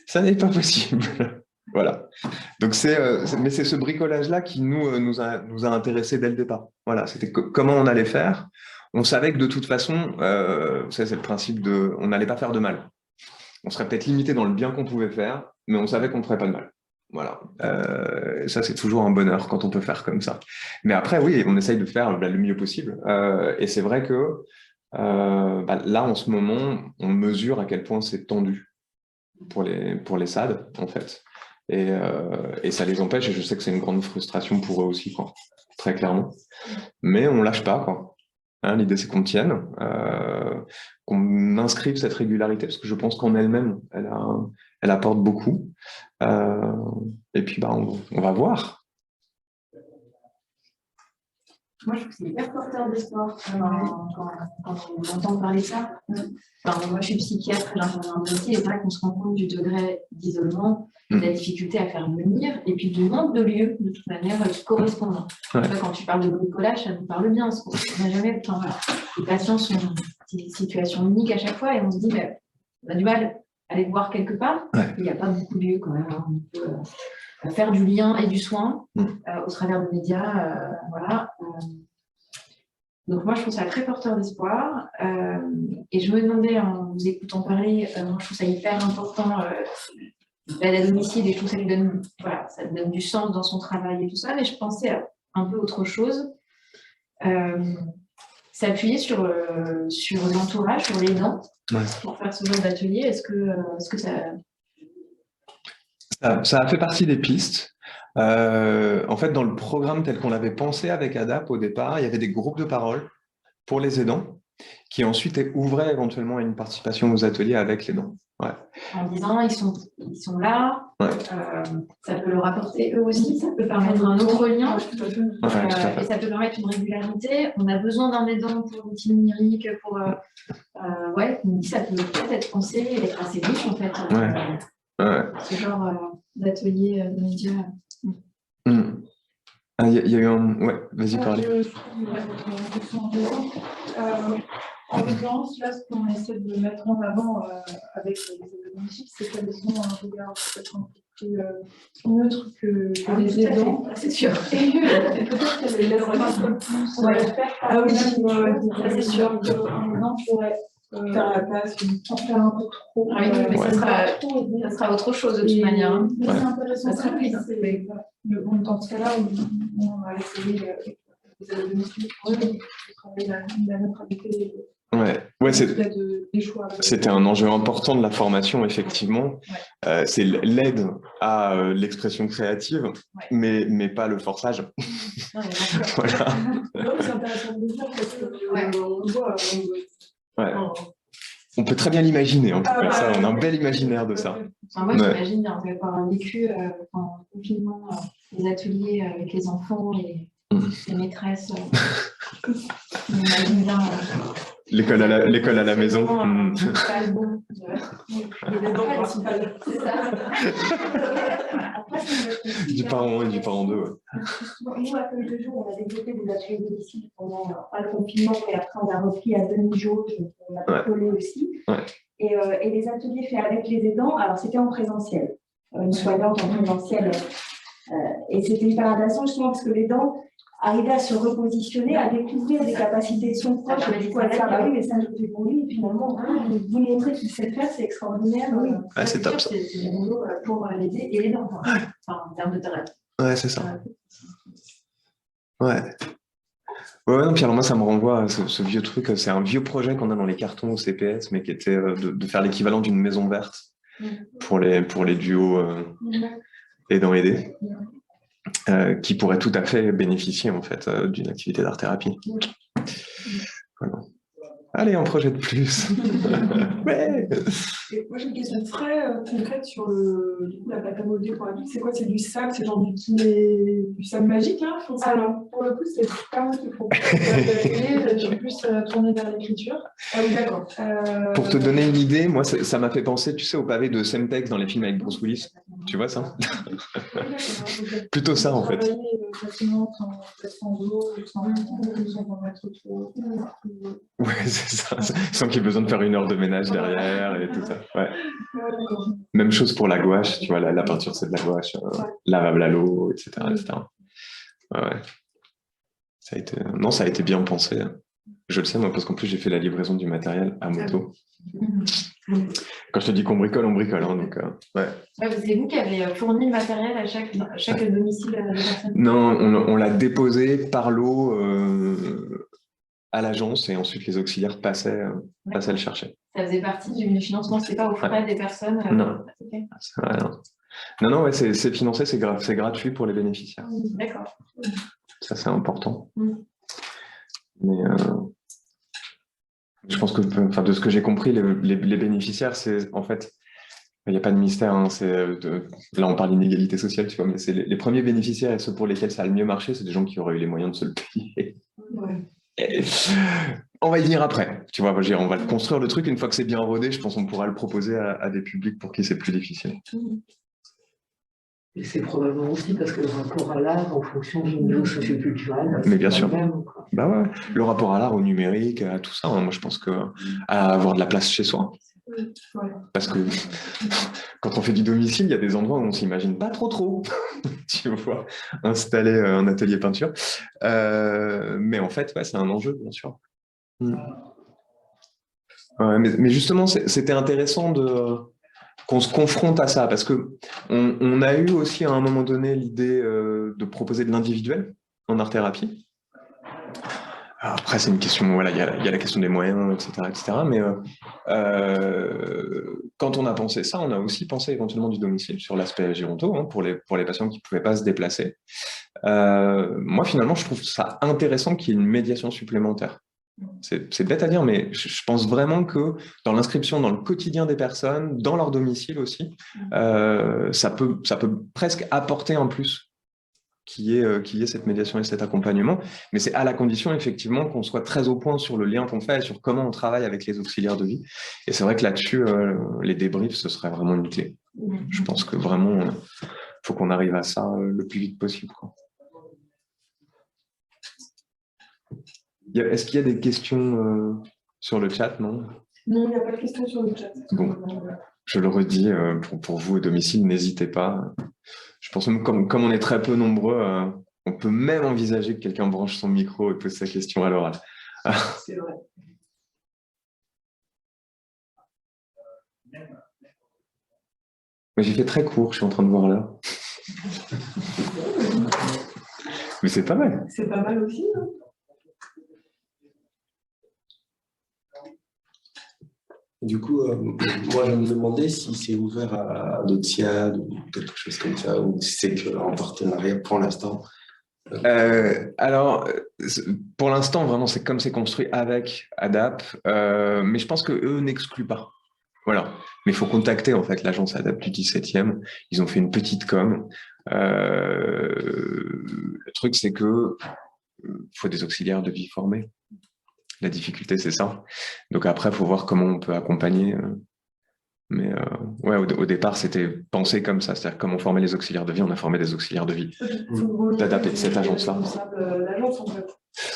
Speaker 9: Ça n'est pas possible. Voilà. Donc mais c'est ce bricolage-là qui nous a intéressés dès le départ. Voilà, c'était comment on allait faire. On savait que de toute façon, c'est le principe de, on n'allait pas faire de mal. On serait peut-être limité dans le bien qu'on pouvait faire, mais on savait qu'on ne ferait pas de mal. Voilà. Ça, c'est toujours un bonheur quand on peut faire comme ça. Mais après, oui, on essaye de faire le mieux possible. Et c'est vrai que là, en ce moment, on mesure à quel point c'est tendu pour les SAD, en fait. Et ça les empêche, et je sais que c'est une grande frustration pour eux aussi, quoi, très clairement. Mais on ne lâche pas, quoi. Hein, l'idée, c'est qu'on tienne, qu'on inscrive cette régularité, parce que je pense qu'en elle-même, elle apporte beaucoup. Et puis, on va voir.
Speaker 8: Moi, je trouve que c'est hyper porteur d'espoir quand on entend parler de ça. Enfin, moi, je suis psychiatre, j'interviens aussi, et c'est vrai qu'on se rend compte du degré d'isolement, de la difficulté à faire venir, et puis du manque de lieux, de toute manière, correspondants. Ouais. Quand tu parles de bricolage, ça nous parle bien, parce qu'on n'a jamais... Enfin, les patients sont dans une situation unique à chaque fois, et on se dit, on a du mal à aller voir quelque part. Ouais. Il n'y a pas beaucoup de lieux quand même. On peut faire du lien et du soin au travers des médias. Voilà. Donc moi, je trouve ça très porteur d'espoir. Et je me demandais, en vous écoutant parler, moi, je trouve ça hyper important, l'aide à domicile, et je trouve que ça lui donne, ça donne du sens dans son travail et tout ça, mais je pensais à un peu autre chose. s'appuyer sur l'entourage, sur les dents,
Speaker 9: Ouais.
Speaker 8: pour faire ce genre d'atelier. Est-ce que
Speaker 9: Ça a fait partie des pistes. En fait, dans le programme tel qu'on l'avait pensé avec ADAP au départ, il y avait des groupes de parole pour les aidants qui ensuite ouvraient éventuellement à une participation aux ateliers avec les aidants. Ouais.
Speaker 8: en disant ils sont là,
Speaker 9: Ouais.
Speaker 8: ça peut leur apporter eux aussi, ça peut permettre un autre lien,
Speaker 9: Ouais, tout à fait.
Speaker 8: et ça peut permettre une régularité. On a besoin d'un aidant pour l'outil numérique, pour ouais, on dit ça peut peut-être être pensé et être assez riche en fait.
Speaker 9: Ouais.
Speaker 8: Ce genre d'atelier de médias.
Speaker 9: Il y a eu un... Ouais, vas-y, parlez.
Speaker 3: En l'occurrence, là, ce qu'on essaie de mettre en avant avec les bénéfices, c'est qu'elles ont un regard peut-être un peu plus neutre que les aidants.
Speaker 8: C'est sûr.
Speaker 3: Et peut-être qu'elles les laissent un peu plus faire.
Speaker 8: Ah oui,
Speaker 3: ça
Speaker 8: c'est sûr.
Speaker 3: Un aidant pourrait faire la place, en faire un peu trop.
Speaker 8: Ah oui, mais ça sera autre chose de toute manière. Hein.
Speaker 3: Mais c'est intéressant.
Speaker 8: Ça sera plus.
Speaker 3: Dans ce cas-là, on va essayer les bénéfices de travailler la neutralité.
Speaker 9: Ouais, c'était un enjeu important de la formation, effectivement.
Speaker 8: Ouais.
Speaker 9: C'est l'aide à l'expression créative, mais pas le forçage.
Speaker 8: Ouais,
Speaker 9: Voilà.
Speaker 3: C'est intéressant de le dire parce qu'on voit.
Speaker 9: Ouais. On peut très bien l'imaginer, en tout cas, ça, on a un bel imaginaire de ça.
Speaker 8: Enfin, moi, j'imagine bien, avoir vécu pendant le confinement les ateliers avec les enfants et les maîtresses. J'imagine bien.
Speaker 9: L'école à la maison.
Speaker 8: C'est pas le bon. C'est ça.
Speaker 9: Du parent 1 et du parent 2. Ouais.
Speaker 5: Nous, à Feuille de Jour, on a développé des ateliers domicile pendant pas le confinement, mais après, on a repris à demi-jauge, on a collé aussi.
Speaker 9: Ouais.
Speaker 5: Et les ateliers faits avec les aidants, alors c'était en présentiel, une soignante en présentiel. Et c'était hyper intéressant justement parce que l'aidant arrivait à se repositionner, à découvrir des capacités de son proche, et du coup à dire bah oui, mais ça je le fais pour lui, et finalement, vous montrez qu'il sait le faire, c'est extraordinaire.
Speaker 9: C'est top ça.
Speaker 8: C'est du boulot pour l'aider et l'aidant, enfin, en termes de terrain.
Speaker 9: Ouais, c'est ça. Ouais. Ouais, non, puis alors moi, ça me renvoie à ce vieux truc, c'est un vieux projet qu'on a dans les cartons au CPS, mais qui était de faire l'équivalent d'une maison verte pour les duos aidant-aidés, qui pourraient tout à fait bénéficier en fait d'une activité d'art-thérapie. Voilà. Allez, un projet de plus. Ouais.
Speaker 3: Et moi, j'ai une question très concrète sur la pâte à modeler pour adultes. C'est quoi? C'est du sable? C'est genre du sable magique, là? Alors, pour le coup, c'est pas moi qui faut. Je suis plus tournée vers l'écriture. Ah oui, d'accord.
Speaker 9: Pour te donner une idée, moi, ça m'a fait penser, tu sais, au pavé de Semtex dans les films avec Bruce Willis. Tu vois ça? Plutôt ça, en fait.
Speaker 3: Facilement, sans eau, sans mettre trop.
Speaker 9: Ouais, c'est ça. Sans qu'il y ait besoin de faire 1 heure de ménage derrière et tout ça. Ouais. Même chose pour la gouache, tu vois, la peinture c'est de la gouache, lavable à l'eau, etc. Ouais. Ça a été bien pensé. Je le sais, moi, parce qu'en plus j'ai fait la livraison du matériel à moto. Quand je te dis qu'on bricole, on bricole. Hein, donc, ouais.
Speaker 8: C'est vous qui avez fourni le matériel à chaque domicile de personne?
Speaker 9: Non, on l'a déposé par lot à l'agence et ensuite les auxiliaires passaient le chercher.
Speaker 8: Ça faisait partie du financement, c'est pas aux frais des personnes?
Speaker 9: Non. Non, ouais, c'est financé, c'est gratuit pour les bénéficiaires.
Speaker 8: D'accord.
Speaker 9: Ça, c'est important. Mais je pense que, enfin, de ce que j'ai compris, les bénéficiaires, c'est en fait, il n'y a pas de mystère. Hein, là, on parle d'inégalité sociale, tu vois, mais c'est les premiers bénéficiaires et ceux pour lesquels ça a le mieux marché, c'est des gens qui auraient eu les moyens de se le payer. Et on va y venir après. Tu vois, on va construire le truc une fois que c'est bien rodé. Je pense qu'on pourra le proposer à des publics pour qui c'est plus difficile.
Speaker 10: Et c'est probablement aussi parce que le rapport à l'art, en fonction du niveau socioculturel,
Speaker 9: mais bien sûr. Bah ouais, le rapport à l'art, au numérique, à tout ça, hein, moi je pense que à avoir de la place chez soi. Parce que quand on fait du domicile, il y a des endroits où on ne s'imagine pas trop, tu vois, installer un atelier peinture. Mais en fait, ouais, c'est un enjeu, bien sûr. Ouais, mais justement, c'était intéressant qu'on se confronte à ça, parce qu'on a eu aussi à un moment donné l'idée de proposer de l'individuel en art-thérapie. Alors après, c'est une question, voilà, il y a la question des moyens, etc. Mais quand on a pensé ça, on a aussi pensé éventuellement du domicile sur l'aspect géronto, hein, pour les patients qui ne pouvaient pas se déplacer. Moi, finalement, je trouve ça intéressant qu'il y ait une médiation supplémentaire. C'est bête à dire, mais je pense vraiment que dans l'inscription dans le quotidien des personnes, dans leur domicile aussi, ça peut presque apporter en plus qu'il y ait cette médiation et cet accompagnement, mais c'est à la condition effectivement qu'on soit très au point sur le lien qu'on fait, sur comment on travaille avec les auxiliaires de vie. Et c'est vrai que là-dessus, les débriefs, ce serait vraiment une clé. Je pense que vraiment, faut qu'on arrive à ça le plus vite possible, quoi. Est-ce qu'il y a des questions sur le chat, non?
Speaker 1: Non, il n'y a pas de questions sur le chat.
Speaker 9: Bon, je le redis, pour vous au domicile, n'hésitez pas. Je pense même comme on est très peu nombreux, on peut même envisager que quelqu'un branche son micro et pose sa question à l'oral.
Speaker 1: C'est vrai.
Speaker 9: J'ai fait très court, je suis en train de voir là. Mais c'est pas mal.
Speaker 1: C'est pas mal aussi, hein.
Speaker 11: Du coup, moi, je me demandais si c'est ouvert à d'autres SIAD ou quelque chose comme ça, ou si c'est qu'en partenariat pour l'instant.
Speaker 9: Alors, pour l'instant, vraiment, c'est comme c'est construit avec ADAP, mais je pense qu'eux n'excluent pas. Voilà. Mais il faut contacter en fait l'agence ADAP du 17e. Ils ont fait une petite com. Le truc, c'est que faut des auxiliaires de vie formés. La difficulté, c'est ça. Donc après, il faut voir comment on peut accompagner. Mais ouais, au départ, c'était pensé comme ça. C'est-à-dire, comme on formait les auxiliaires de vie, on a formé des auxiliaires de vie. D'adapter cette agence-là.
Speaker 1: L'agence, en fait.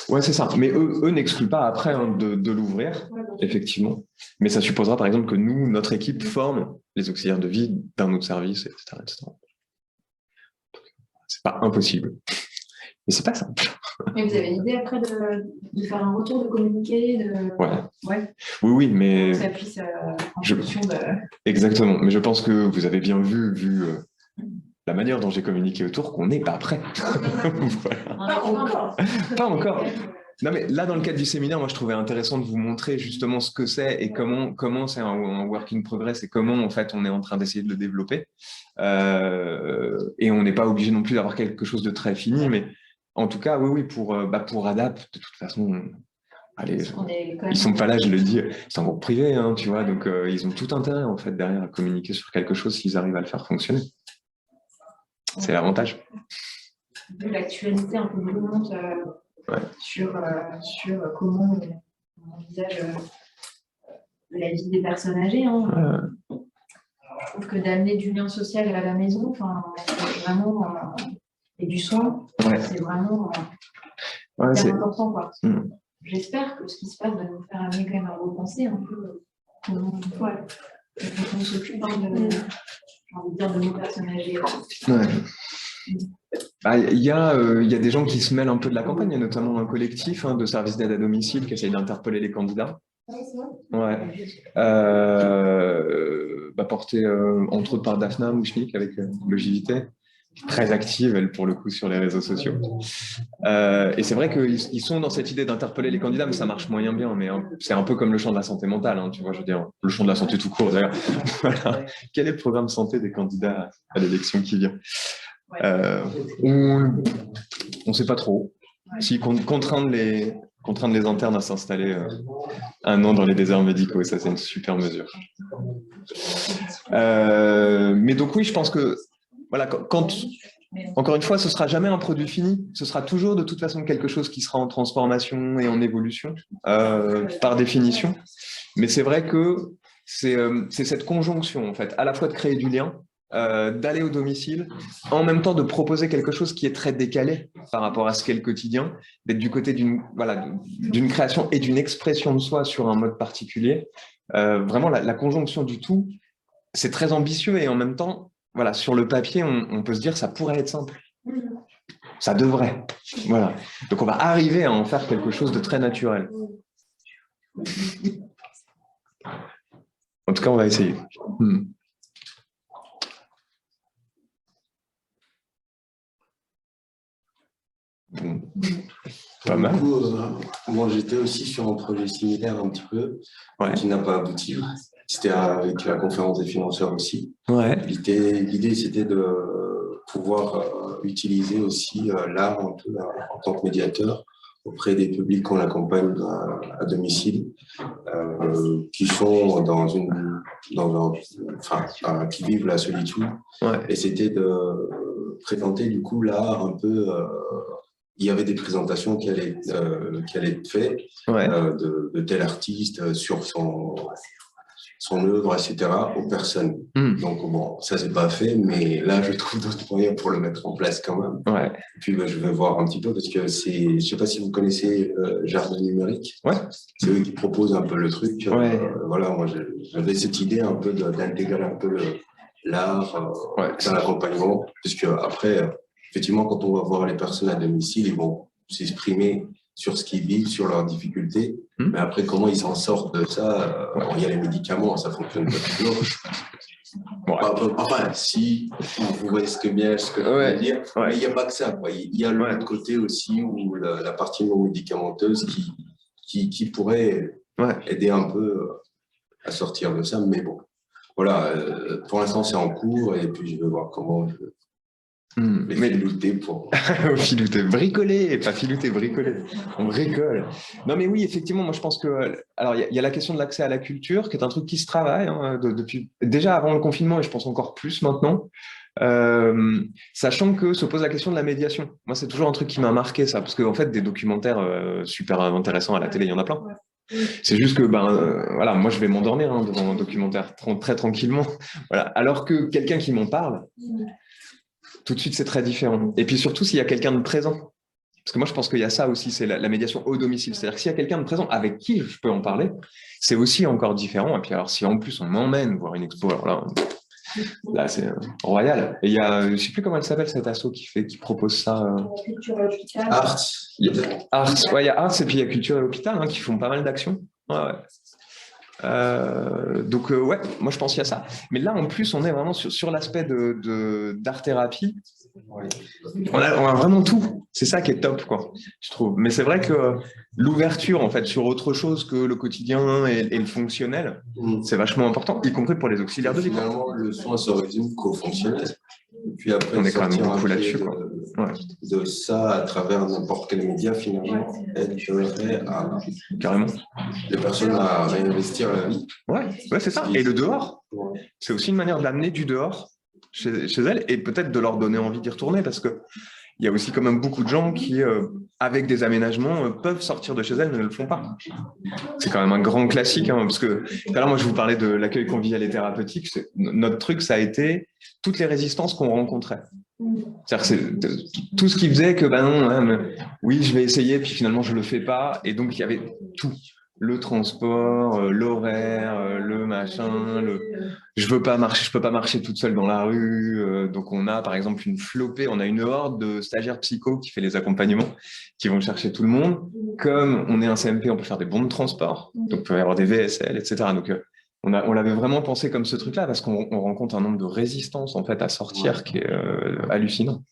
Speaker 9: Ouais, c'est ça. Mais eux n'excluent pas après de l'ouvrir, effectivement. Mais ça supposera, par exemple, que nous, notre équipe, forme les auxiliaires de vie d'un autre service, etc. C'est pas impossible. Mais c'est pas simple.
Speaker 8: Mais vous avez l'idée après de faire un retour, de communiquer,
Speaker 9: Ouais. Oui, mais...
Speaker 8: Que ça puisse en fonction de...
Speaker 9: Exactement. Mais je pense que vous avez bien vu la manière dont j'ai communiqué autour, qu'on n'est pas prêt. Voilà. Pas encore. Non, mais là, dans le cadre du séminaire, moi, je trouvais intéressant de vous montrer justement ce que c'est et comment c'est un work in progress et comment, en fait, on est en train d'essayer de le développer. Et on n'est pas obligé non plus d'avoir quelque chose de très fini, mais en tout cas, oui, pour ADAP, de toute façon, allez, ils sont pas là, je le dis, c'est un groupe privé, hein, tu vois, donc ils ont tout intérêt, en fait, derrière à communiquer sur quelque chose s'ils arrivent à le faire fonctionner. C'est l'avantage.
Speaker 8: Vu l'actualité un peu brûlante sur comment on envisage la vie des personnes âgées, hein. Je trouve que d'amener du lien social à la maison, c'est vraiment... et du soin, c'est vraiment hyper important, quoi. J'espère que ce qui se passe va nous faire amener quand même à repenser un peu comment on s'occupe de nos personnes âgées.
Speaker 9: Il y a des gens qui se mêlent un peu de la campagne, il y a notamment un collectif de services d'aide à domicile qui essaye d'interpeller les candidats. Porté entre autres par Daphna Mouchnik avec le JVT, très active, elle, pour le coup, sur les réseaux sociaux. Et c'est vrai qu'ils sont dans cette idée d'interpeller les candidats, mais ça marche moyen bien. Mais c'est un peu comme le champ de la santé mentale, hein, tu vois, je veux dire, le champ de la santé tout court, d'ailleurs. Voilà. Quel est le programme santé des candidats à l'élection qui vient? On ne sait pas trop. Si contraindre les internes à s'installer 1 an dans les déserts médicaux, ça c'est une super mesure. Mais donc oui, je pense que voilà, encore une fois, ce ne sera jamais un produit fini, ce sera toujours de toute façon quelque chose qui sera en transformation et en évolution, par définition. Mais c'est vrai que c'est cette conjonction, en fait, à la fois de créer du lien, d'aller au domicile, en même temps de proposer quelque chose qui est très décalé par rapport à ce qu'est le quotidien, d'être du côté d'une création et d'une expression de soi sur un mode particulier. Vraiment, la conjonction du tout, c'est très ambitieux et en même temps, voilà, sur le papier, on peut se dire ça pourrait être simple. Ça devrait. Voilà. Donc on va arriver à en faire quelque chose de très naturel. En tout cas, on va essayer. Bon. Pas mal.
Speaker 11: Du coup, moi, j'étais aussi sur un projet similaire un petit peu, qui n'a pas abouti. C'était avec la conférence des financeurs aussi.
Speaker 9: Ouais.
Speaker 11: L'idée, c'était de pouvoir utiliser aussi l'art un peu en tant que médiateur auprès des publics qu'on accompagne à domicile, qui sont qui vivent la solitude.
Speaker 9: Ouais.
Speaker 11: Et c'était de présenter du coup l'art un peu. Il y avait des présentations qui allaient être faites de tel artiste sur son œuvre, etc., aux personnes. Donc, bon, ça, c'est pas fait, mais là, je trouve d'autres moyens pour le mettre en place quand même.
Speaker 9: Ouais.
Speaker 11: Et puis, je vais voir un petit peu, parce que je sais pas si vous connaissez Jardin Numérique.
Speaker 9: Ouais.
Speaker 11: C'est eux qui proposent un peu le truc. Voilà, moi, j'avais cette idée un peu d'intégrer un peu l'art dans l'accompagnement, puisque après, effectivement, quand on va voir les personnes à domicile, ils vont s'exprimer sur ce qu'ils vivent, sur leurs difficultés. Mais après, comment ils s'en sortent de ça, il y a les médicaments, ça fonctionne pas toujours. Enfin, si vous voyez ce que je veux dire, mais il n'y a pas que ça. Il y a l'autre côté aussi, où la partie non médicamenteuse qui pourrait aider un peu à sortir de ça. Mais bon, voilà, pour l'instant, c'est en cours, et puis je vais voir comment je filouter pour...
Speaker 9: Filouter, bricoler, pas filouter, bricoler. On bricole. Non, mais oui, effectivement, moi, je pense que... Alors, il y a la question de l'accès à la culture, qui est un truc qui se travaille depuis... Déjà avant le confinement, et je pense encore plus maintenant, sachant que se pose la question de la médiation. Moi, c'est toujours un truc qui m'a marqué, ça, parce qu'en fait, des documentaires super intéressants à la télé, il y en a plein. C'est juste que, voilà, moi, je vais m'endormir devant un documentaire très tranquillement. Voilà. Alors que quelqu'un qui m'en parle... Tout de suite, c'est très différent. Et puis surtout, s'il y a quelqu'un de présent. Parce que moi, je pense qu'il y a ça aussi, c'est la médiation au domicile. C'est-à-dire que s'il y a quelqu'un de présent avec qui je peux en parler, c'est aussi encore différent. Et puis alors, si en plus on m'emmène voir une expo, alors là c'est royal. Et il y a, je ne sais plus comment elle s'appelle, cette asso qui propose ça.
Speaker 5: Culture à l'hôpital.
Speaker 11: Arts.
Speaker 9: Il y a Arts et puis il y a Culture à l'hôpital qui font pas mal d'actions. Donc moi je pense qu'il y a ça. Mais là en plus on est vraiment sur l'aspect d'art-thérapie. On a vraiment tout. C'est ça qui est top, quoi, je trouve. Mais c'est vrai que l'ouverture en fait sur autre chose que le quotidien et le fonctionnel, c'est vachement important, y compris pour les auxiliaires de vie.
Speaker 11: Finalement, le soin se résume qu'au fonctionnel. Et puis après,
Speaker 9: on est quand même beaucoup là-dessus,
Speaker 11: de ça à travers n'importe quel média, finalement, aiderait à
Speaker 9: carrément
Speaker 11: les personnes à réinvestir la vie.
Speaker 9: Ouais, c'est ça. Et le dehors, c'est aussi une manière d'amener du dehors chez elles et peut-être de leur donner envie d'y retourner, parce que il y a aussi quand même beaucoup de gens qui, avec des aménagements, peuvent sortir de chez elles, mais ne le font pas. C'est quand même un grand classique, parce que tout à l'heure, moi, je vous parlais de l'accueil convivial et thérapeutique. Notre truc, ça a été toutes les résistances qu'on rencontrait. C'est-à-dire que c'est tout ce qui faisait que, oui, je vais essayer, puis finalement, je le fais pas. Et donc, il y avait tout. Le transport, l'horaire, le machin, je peux pas marcher toute seule dans la rue. Donc on a par exemple une flopée, on a une horde de stagiaires psycho qui fait les accompagnements, qui vont chercher tout le monde. Comme on est un CMP, on peut faire des bons de transport, donc il peut y avoir des VSL, etc. Donc on l'avait vraiment pensé comme ce truc-là, parce qu'on rencontre un nombre de résistances en fait à sortir qui est hallucinant.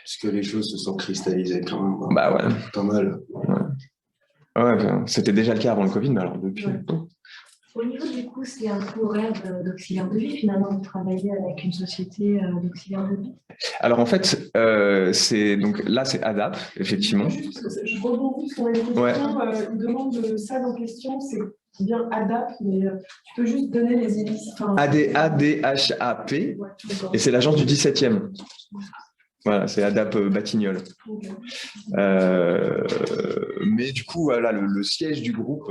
Speaker 11: Parce que les choses se sont cristallisées quand même. Pas mal.
Speaker 9: Ouais, c'était déjà le cas avant le Covid, mais alors depuis...
Speaker 8: Au niveau du coup, c'est un peu horaire d'auxiliaire de vie, finalement, de travailler avec une société d'auxiliaire de vie.
Speaker 9: Alors en fait, là c'est ADAP, effectivement.
Speaker 1: Je rebondis sur la question, il demande ça dans question, c'est bien ADAP, mais tu peux juste donner les hélices.
Speaker 9: ADHAP, et c'est l'agence du 17e. Voilà, c'est ADAP Batignolles. Mais du coup, voilà, le siège du groupe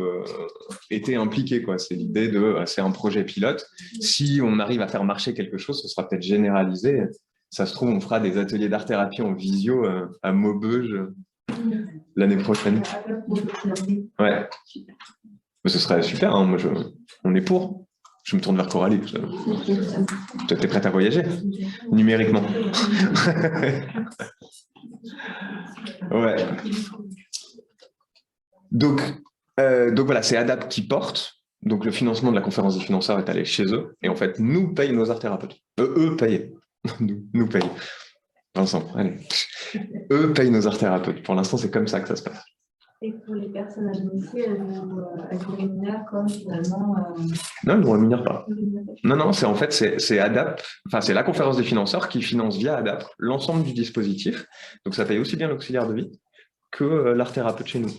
Speaker 9: était impliqué, quoi. C'est l'idée c'est un projet pilote. Si on arrive à faire marcher quelque chose, ce sera peut-être généralisé. Ça se trouve, on fera des ateliers d'art-thérapie en visio à Maubeuge l'année prochaine. Ouais. Ce serait super, moi on est pour. Je me tourne vers Coralie. Tu es prête à voyager numériquement. Ouais. Donc voilà, c'est ADAP qui porte. Donc le financement de la conférence des financeurs est allé chez eux. Et en fait, nous payons nos art thérapeutes. Eux payent. Nous payent. Vincent, allez. Eux payent nos art-thérapeutes. Pour l'instant, c'est comme ça que ça se passe.
Speaker 8: Et pour les personnes à domicile, elles vous rémunèrent comme finalement.
Speaker 9: Non, ils ne nous rémunèrent pas. Non, c'est en fait, c'est ADAP, enfin, c'est la conférence des financeurs qui finance via ADAP l'ensemble du dispositif. Donc, ça paye aussi bien l'auxiliaire de vie que l'art-thérapeute chez nous.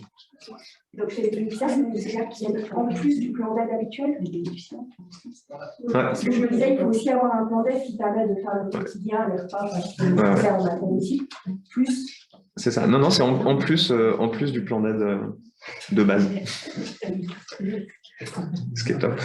Speaker 5: Donc, chez les bénéficiaires, c'est déjà qui est en plus du plan d'aide habituel. Parce que je me disais, il faut aussi avoir un plan d'aide qui permet de faire le quotidien, les repas, faire en attente aussi, plus.
Speaker 9: C'est ça. Non, c'est en plus du plan d'aide de base. Ce qui est top.